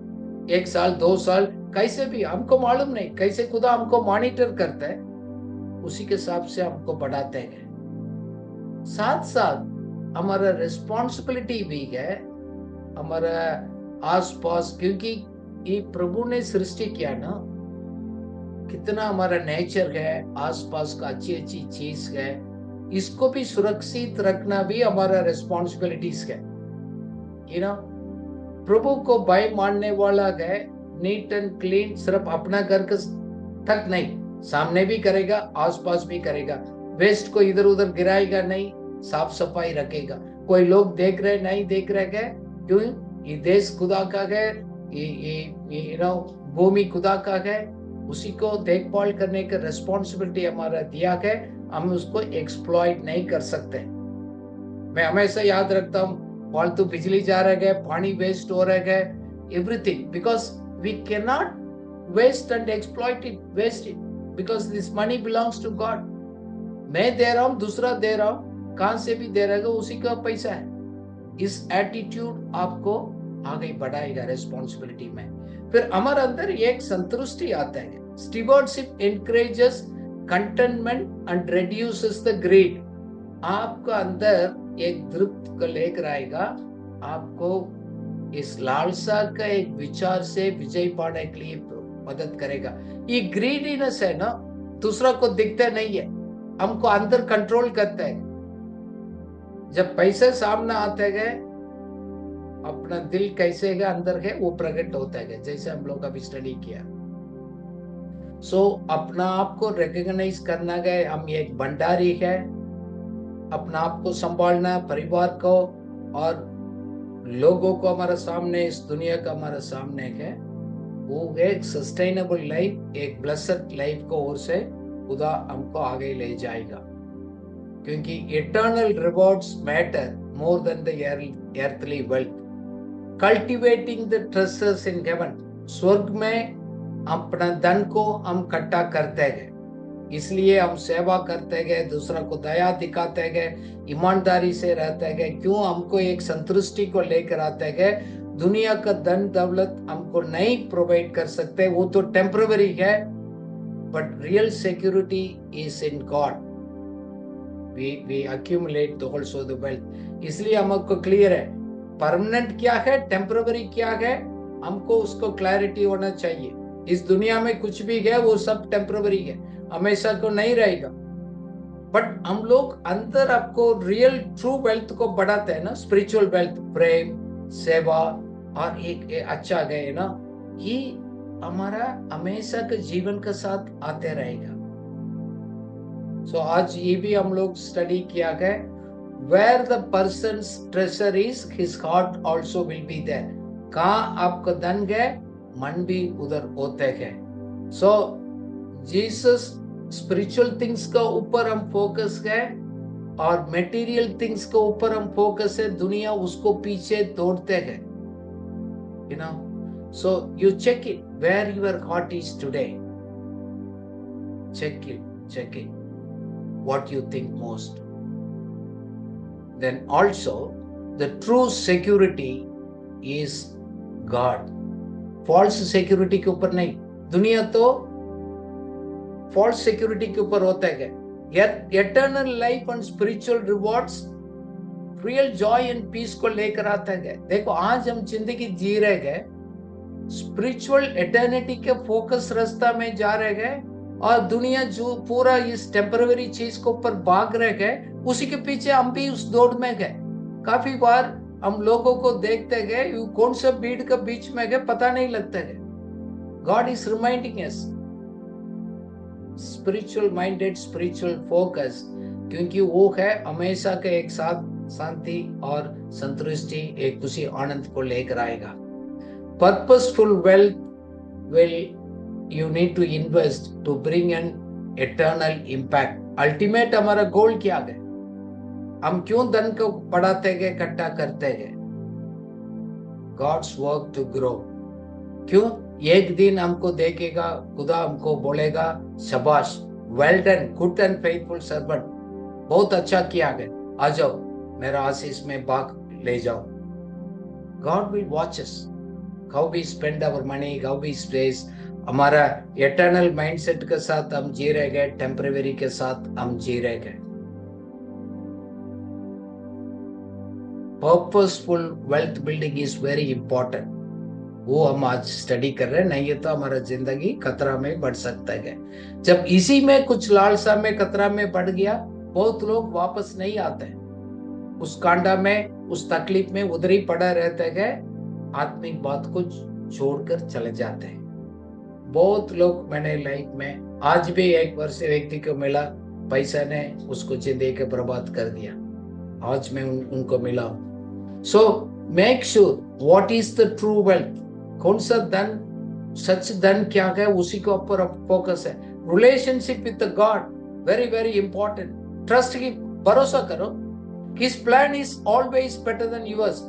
1 साल 2 साल कैसे भी हमको मालूम नहीं, कैसे खुदा हमको मॉनिटर करता है, उसी के हिसाब से हमको बढ़ाते हैं। साथ साथ हमारा रिस्पॉन्सिबिलिटी भी है हमारा आसपास, क्योंकि ये प्रभु ने सृष्टि किया ना, कितना हमारा नेचर है, आसपास का अच्छी अच्छी चीज है, इसको भी सुरक्षित रखना भी हमारा रिस्पॉन्सिबिलिटीज है। प्रभु को भय मानने वाला है नीट एंड क्लीन, सिर्फ अपना घर तक नहीं, सामने भी करेगा, आसपास भी करेगा। वेस्ट को इधर उधर गिराएगा नहीं, साफ सफाई रखेगा। कोई लोग देख रहे नहीं देख रहे है, क्यों? ये देश खुदा का है, ये भूमि खुदा का है, उसी को देखभाल करने का रिस्पॉन्सिबिलिटी हमारा दिया है। हम उसको एक्सप्लॉइट नहीं कर सकते। मैं हमेशा याद रखता हूँ, फालतू बिजली जा रहा है, पानी वेस्ट हो रहा है, everything, because we can not waste and exploit it, waste it, because this money belongs to God. मैं दे रहा हूँ, दूसरा दे रहा हूँ, कहां से भी दे रहा है, उसी का पैसा है। इस एटीट्यूड आपको आगे बढ़ाएगा रिस्पॉन्सिबिलिटी में। फिर हमारे अंदर एक संतुष्टि आता है। Stewardship encourages contentment and reduces the greed. आपका अंदर एक तृप्त को लेकर आएगा, आपको इस लालसा का एक विचार से विजय पाने के लिए मदद करेगा। ये ग्रीडीनेस है ना, दूसरा को दिखता नहीं है, हमको अंदर कंट्रोल करता है। जब पैसे सामने आते गए, अपना दिल कैसे है अंदर है वो प्रकट होता है, जैसे हम लोग अभी स्टडी किया। अपना आप को रिकॉग्नाइज करना गए, हम एक भंडारी है, अपना आप को संभालना, परिवार को और लोगों को हमारे सामने, इस दुनिया का हमारे सामने है, वो एक सस्टेनेबल लाइफ, एक ब्लेस्ड लाइफ को ओर से खुदा हमको आगे ले जाएगा। क्योंकि eternal rewards matter more than the earthly wealth. Cultivating the treasures in heaven. स्वर्ग में अपना धन को हम इकट्ठा करते गए, इसलिए हम सेवा करते गए, दूसरा को दया दिखाते गए, ईमानदारी से रहते गए। क्यों? हमको एक संतुष्टि को लेकर आते गए। दुनिया का धन दौलत हमको नहीं प्रोवाइड कर सकते, वो तो टेम्पररी है, but real security is in God. we accumulate also the wealth। इसलिए हमको क्लियर है परमानेंट क्या है, टेम्पररी क्या है, हमको उसको क्लैरिटी होना चाहिए। इस दुनिया में कुछ भी है वो सब टेम्पररी है, हमेशा को नहीं रहेगा। बट हम लोग अंदर आपको रियल ट्रू वेल्थ को बढ़ाते हैं ना, स्पिरिचुअल वेल्थ, प्रेम, सेवा और एक अच्छा गए ना, ये हमारा हमेशा के जीवन के साथ आते रहेगा। आज ये भी हम लोग स्टडी किया है, where the person's treasure is, his heart also will be there। कहाँ आपका धन गए, मन भी उधर होते हैं। जीसस स्पिरिचुअल थिंग्स का ऊपर हम फोकस है और मटेरियल थिंग्स के ऊपर हम फोकस है, दुनिया उसको पीछे दौड़ते हैं। You check it where your heart is today. Check it. What you think most. then also the true security is God. False security के ऊपर नहीं. दुनिया तो false security के ऊपर होता है. Yet eternal life and spiritual rewards, real joy and peace को लेकर आता है. देखो आज हम जिंदगी जी रहे गए, स्पिरिचुअल एटर्निटी के फोकस रास्ता में जा रहे गए, और दुनिया जो पूरा इस टेम्पररी चीज के ऊपर भाग रहे गए, उसी के पीछे हम भी उस दौड़ में गए. काफी बार हम लोगों को देखते गए, कौन सा भीड़ के बीच में गए पता नहीं लगता है. God is reminding us spiritual minded, spiritual focus, क्योंकि वो है हमेशा के एक साथ शांति और संतुष्टि, एक खुशी आनंद को लेकर आएगा. Purposeful wealth will you need to invest to bring an eternal impact. Ultimate हमारा गोल क्या है? हम क्यों धन को बढ़ाते गए, इकट्ठा करते गए? God's work to grow. क्यों? एक दिन हमको देखेगा, खुदा हमको बोलेगा शाबाश, well done good and faithful servant, बहुत अच्छा किया है, आ जाओ मेरा आशीष में भाग ले जाओ. God will watch us, how we spend our money, how we space. हमारा एटर्नल माइंडसेट के साथ हम जी रहे गए, टेम्परेरी के साथ हम जी रहे गए. Purposeful wealth building is very important. वो हम आज स्टडी कर रहे हैं, नहीं तो हमारा जिंदगी खतरा में बढ़ सकता है. जब इसी में कुछ लालसा में खतरा में बढ़ गया, बहुत लोग वापस नहीं आते हैं. उस कांडा में, उस तकलीफ में उधर ही पड़ा रहते गए, आत्मिक बात को छोड़कर चले जाते हैं. बहुत लोग मैंने लाइफ में, आज भी एक वर्ष व्यक्ति को मिला, पैसा ने उसको जिंदगी के बर्बाद कर दिया. आज मैं उनको मिला. So make sure what is the true wealth. कौन सा धन, सच धन क्या है, उसी के ऊपर फोकस है. Relationship with the God very very important. Trust की, भरोसा करो. His plan is always better than yours.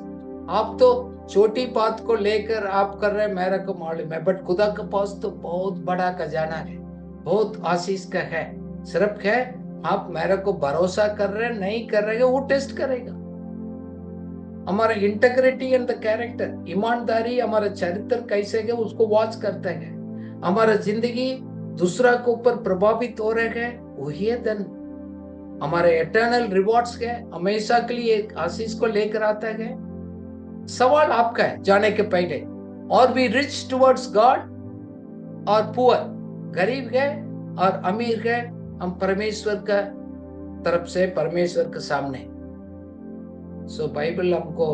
आप तो छोटी बात को लेकर आप कर रहे हैं, मेरा को मालूम है, बट खुदा के पास तो बहुत बड़ा खजाना है, बहुत आशीष का है. सिर्फ है आप मेरे को भरोसा कर रहे हैं, नहीं कर रहे, वो टेस्ट करेगा. हमारा इंटेग्रिटी एंड द कैरेक्टर, ईमानदारी, हमारा चरित्र कैसे है उसको वॉच करते हैं. हमारा जिंदगी दूसरा के ऊपर प्रभावित हो रहे हैं, वही है धन. हमारे इटर्नल रिवॉर्ड्स है, हमेशा के लिए एक आशीष को लेकर आता है. सवाल आपका है जाने के पहले, और भी रिच टुवर्ड्स गॉड और पुअर, गरीब है और अमीर है, हम परमेश्वर का तरफ से, परमेश्वर के सामने. सो बाइबल हमको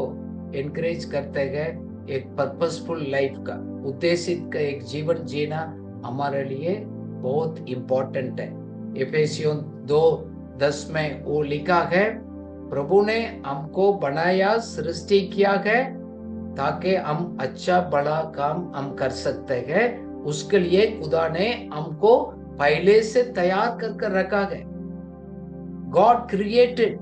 एनकरेज करते गए एक पर्पसफुल लाइफ का, उद्देशित का एक जीवन जीना हमारे लिए बहुत इंपॉर्टेंट है. एफेसियों 2:10 में वो लिखा है, प्रभु ने हमको बनाया, सृष्टि किया है ताकि हम अच्छा बड़ा काम हम कर सकते हैं. उसके लिए खुदा ने हमको पहले से तैयार कर रखा है. God created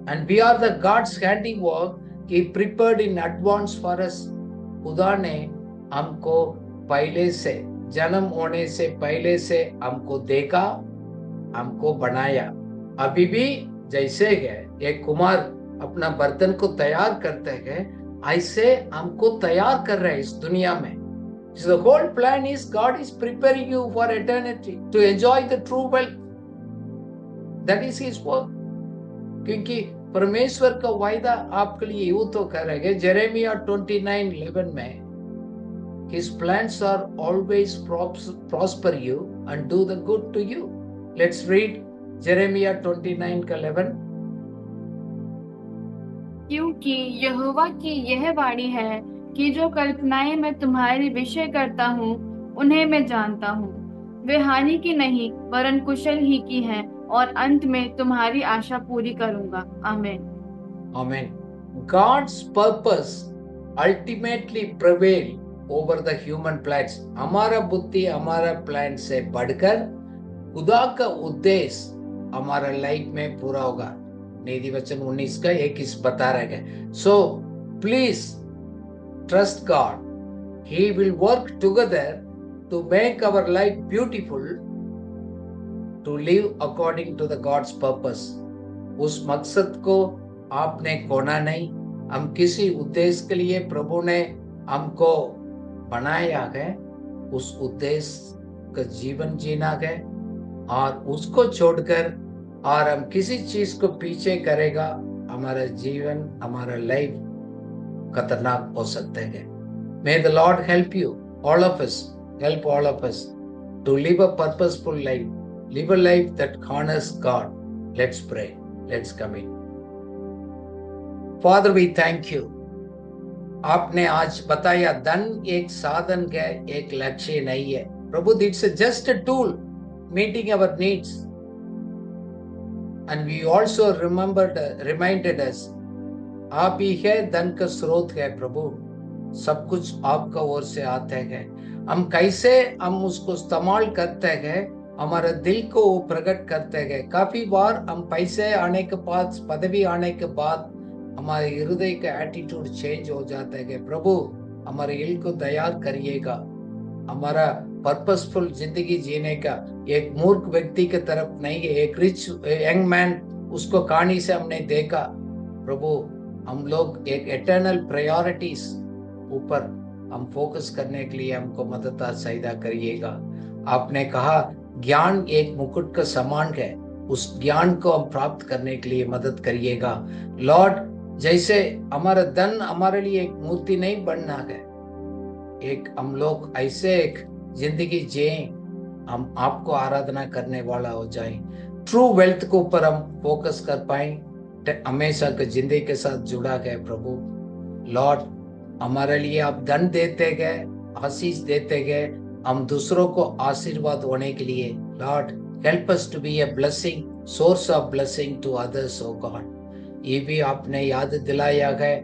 and we are the God's handiwork. He prepared in advance for us. खुदा ने हमको पहले से, जन्म होने से पहले से हमको देखा, हमको बनाया. अभी भी जैसे है एक कुमार अपना बर्तन को तैयार करते हैं, ऐसे हमको तैयार कर रहे हैं इस दुनिया में. So the whole plan is God is preparing you for eternity to enjoy the true wealth. That is His work. क्योंकि परमेश्वर का वायदा आपके लिए यूं तो करेंगे. जेरेमिया 29:11 में, His plans are always prosper you and do the good to you. Let's read Jeremiah 29:11. क्योंकि यहोवा की यह वाणी है कि जो कल्पनाएं मैं तुम्हारे विषय करता हूँ, उन्हें मैं जानता हूँ. वे हानि की नहीं वरन कुशल ही की हैं, और अंत में तुम्हारी आशा पूरी करूंगा. आमीन. Amen. God's purpose ultimately prevail over the human plans. हमारा बुद्धि, हमारा प्लान से बढ़कर खुदा का उद्देश्य हमारा लाइफ में पूरा होगा. नीति वचन 19 का 21 बता रहे हैं. So please trust God. He will work together to make our life beautiful, to live according to the God's purpose. उस मकसद को आपने खोना नहीं। हम किसी उद्देश्य के लिए प्रभु ने हमको बनाया है, उस उद्देश्य का जीवन जीना है, और उसको छोड़कर और हम किसी चीज को पीछे करेगा, हमारा जीवन, हमारा लाइफ खतरनाक हो सकते हैं। May the Lord help you, all of us, help all of us to live a purposeful life, live a life that honors God. Let's pray. Let's commit. Father, we thank you. आपने आज बताया धन एक साधन है, एक लक्ष्य नहीं है। प्रभु, it's just a tool meeting our needs. And we also reminded us, आप ही है धन का स्रोत है प्रभु, सब कुछ आपका ओर से आते हैं। हम कैसे हम उसको इस्तेमाल करते हैं, हमारे दिल को वो प्रकट करते हैं। काफी बार हम पैसे आने के बाद, पदवी आने के बाद हमारे हृदय का एटीट्यूड चेंज हो जाता है। प्रभु, हमारे दिल को तैयार करिएगा, हमारा पर्पसफुल जिंदगी जीने का। एक मूर्ख व्यक्ति की तरफ नहीं है, एक रिच यंग मैन, उसको कहानी से हमने देखा। प्रभु, हम लोग एक एटर्नल प्रायोरिटीज ऊपर हम फोकस करने के लिए हमको मदद सहायता करिएगा। आपने कहा ज्ञान एक मुकुट का समान है, उस ज्ञान को हम प्राप्त करने के लिए मदद करिएगा। लॉर्ड, जैसे हमारा धन हमारे लिए एक मूर्ति नहीं बनना है, एक हम लोग ऐसे एक जिंदगी जिए, हम आपको आराधना करने वाला हो जाए। ट्रू वेल्थ के ऊपर हम फोकस कर पाए, हमेशा के जिंदगी के साथ जुड़ा गए। प्रभु लॉर्ड, हमारे लिए आप धन देते गए, आशीष देते गए, हम दूसरों को आशीर्वाद होने के लिए। Lord, help us to be a blessing, source of blessing to others. O God, ये भी आपने याद दिलाया है।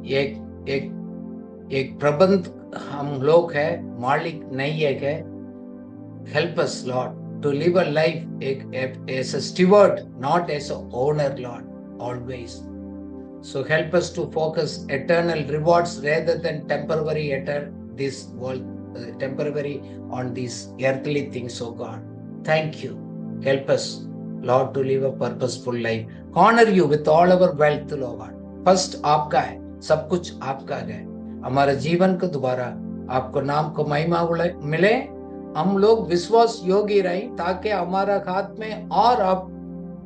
एक प्रबंध हम लोग है, मालिक नहीं है। Help us Lord to live a life as a steward, not as an owner, Lord, always. So help us to focus eternal rewards rather than temporary this world, temporary on these earthly things, oh God. Thank you. Help us, Lord, to live a purposeful life. Honor you with all our wealth, Lord. First आपका है, सब कुछ आपका है। हमारे जीवन को दोबारा आपको नाम को महिमा मिले, हम लोग विश्वास योगी रहे, ताकि हमारा हाथ में और आप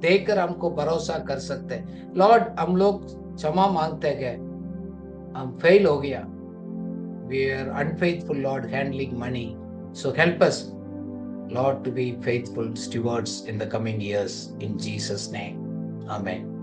देकर हमको भरोसा कर सकते हैं। लॉर्ड, हम लोग क्षमा मांगते हैं, हम फेल हो गया, we are unfaithful, Lord, handling money. So help us, Lord, to be faithful stewards in the coming years. In Jesus' name, Amen.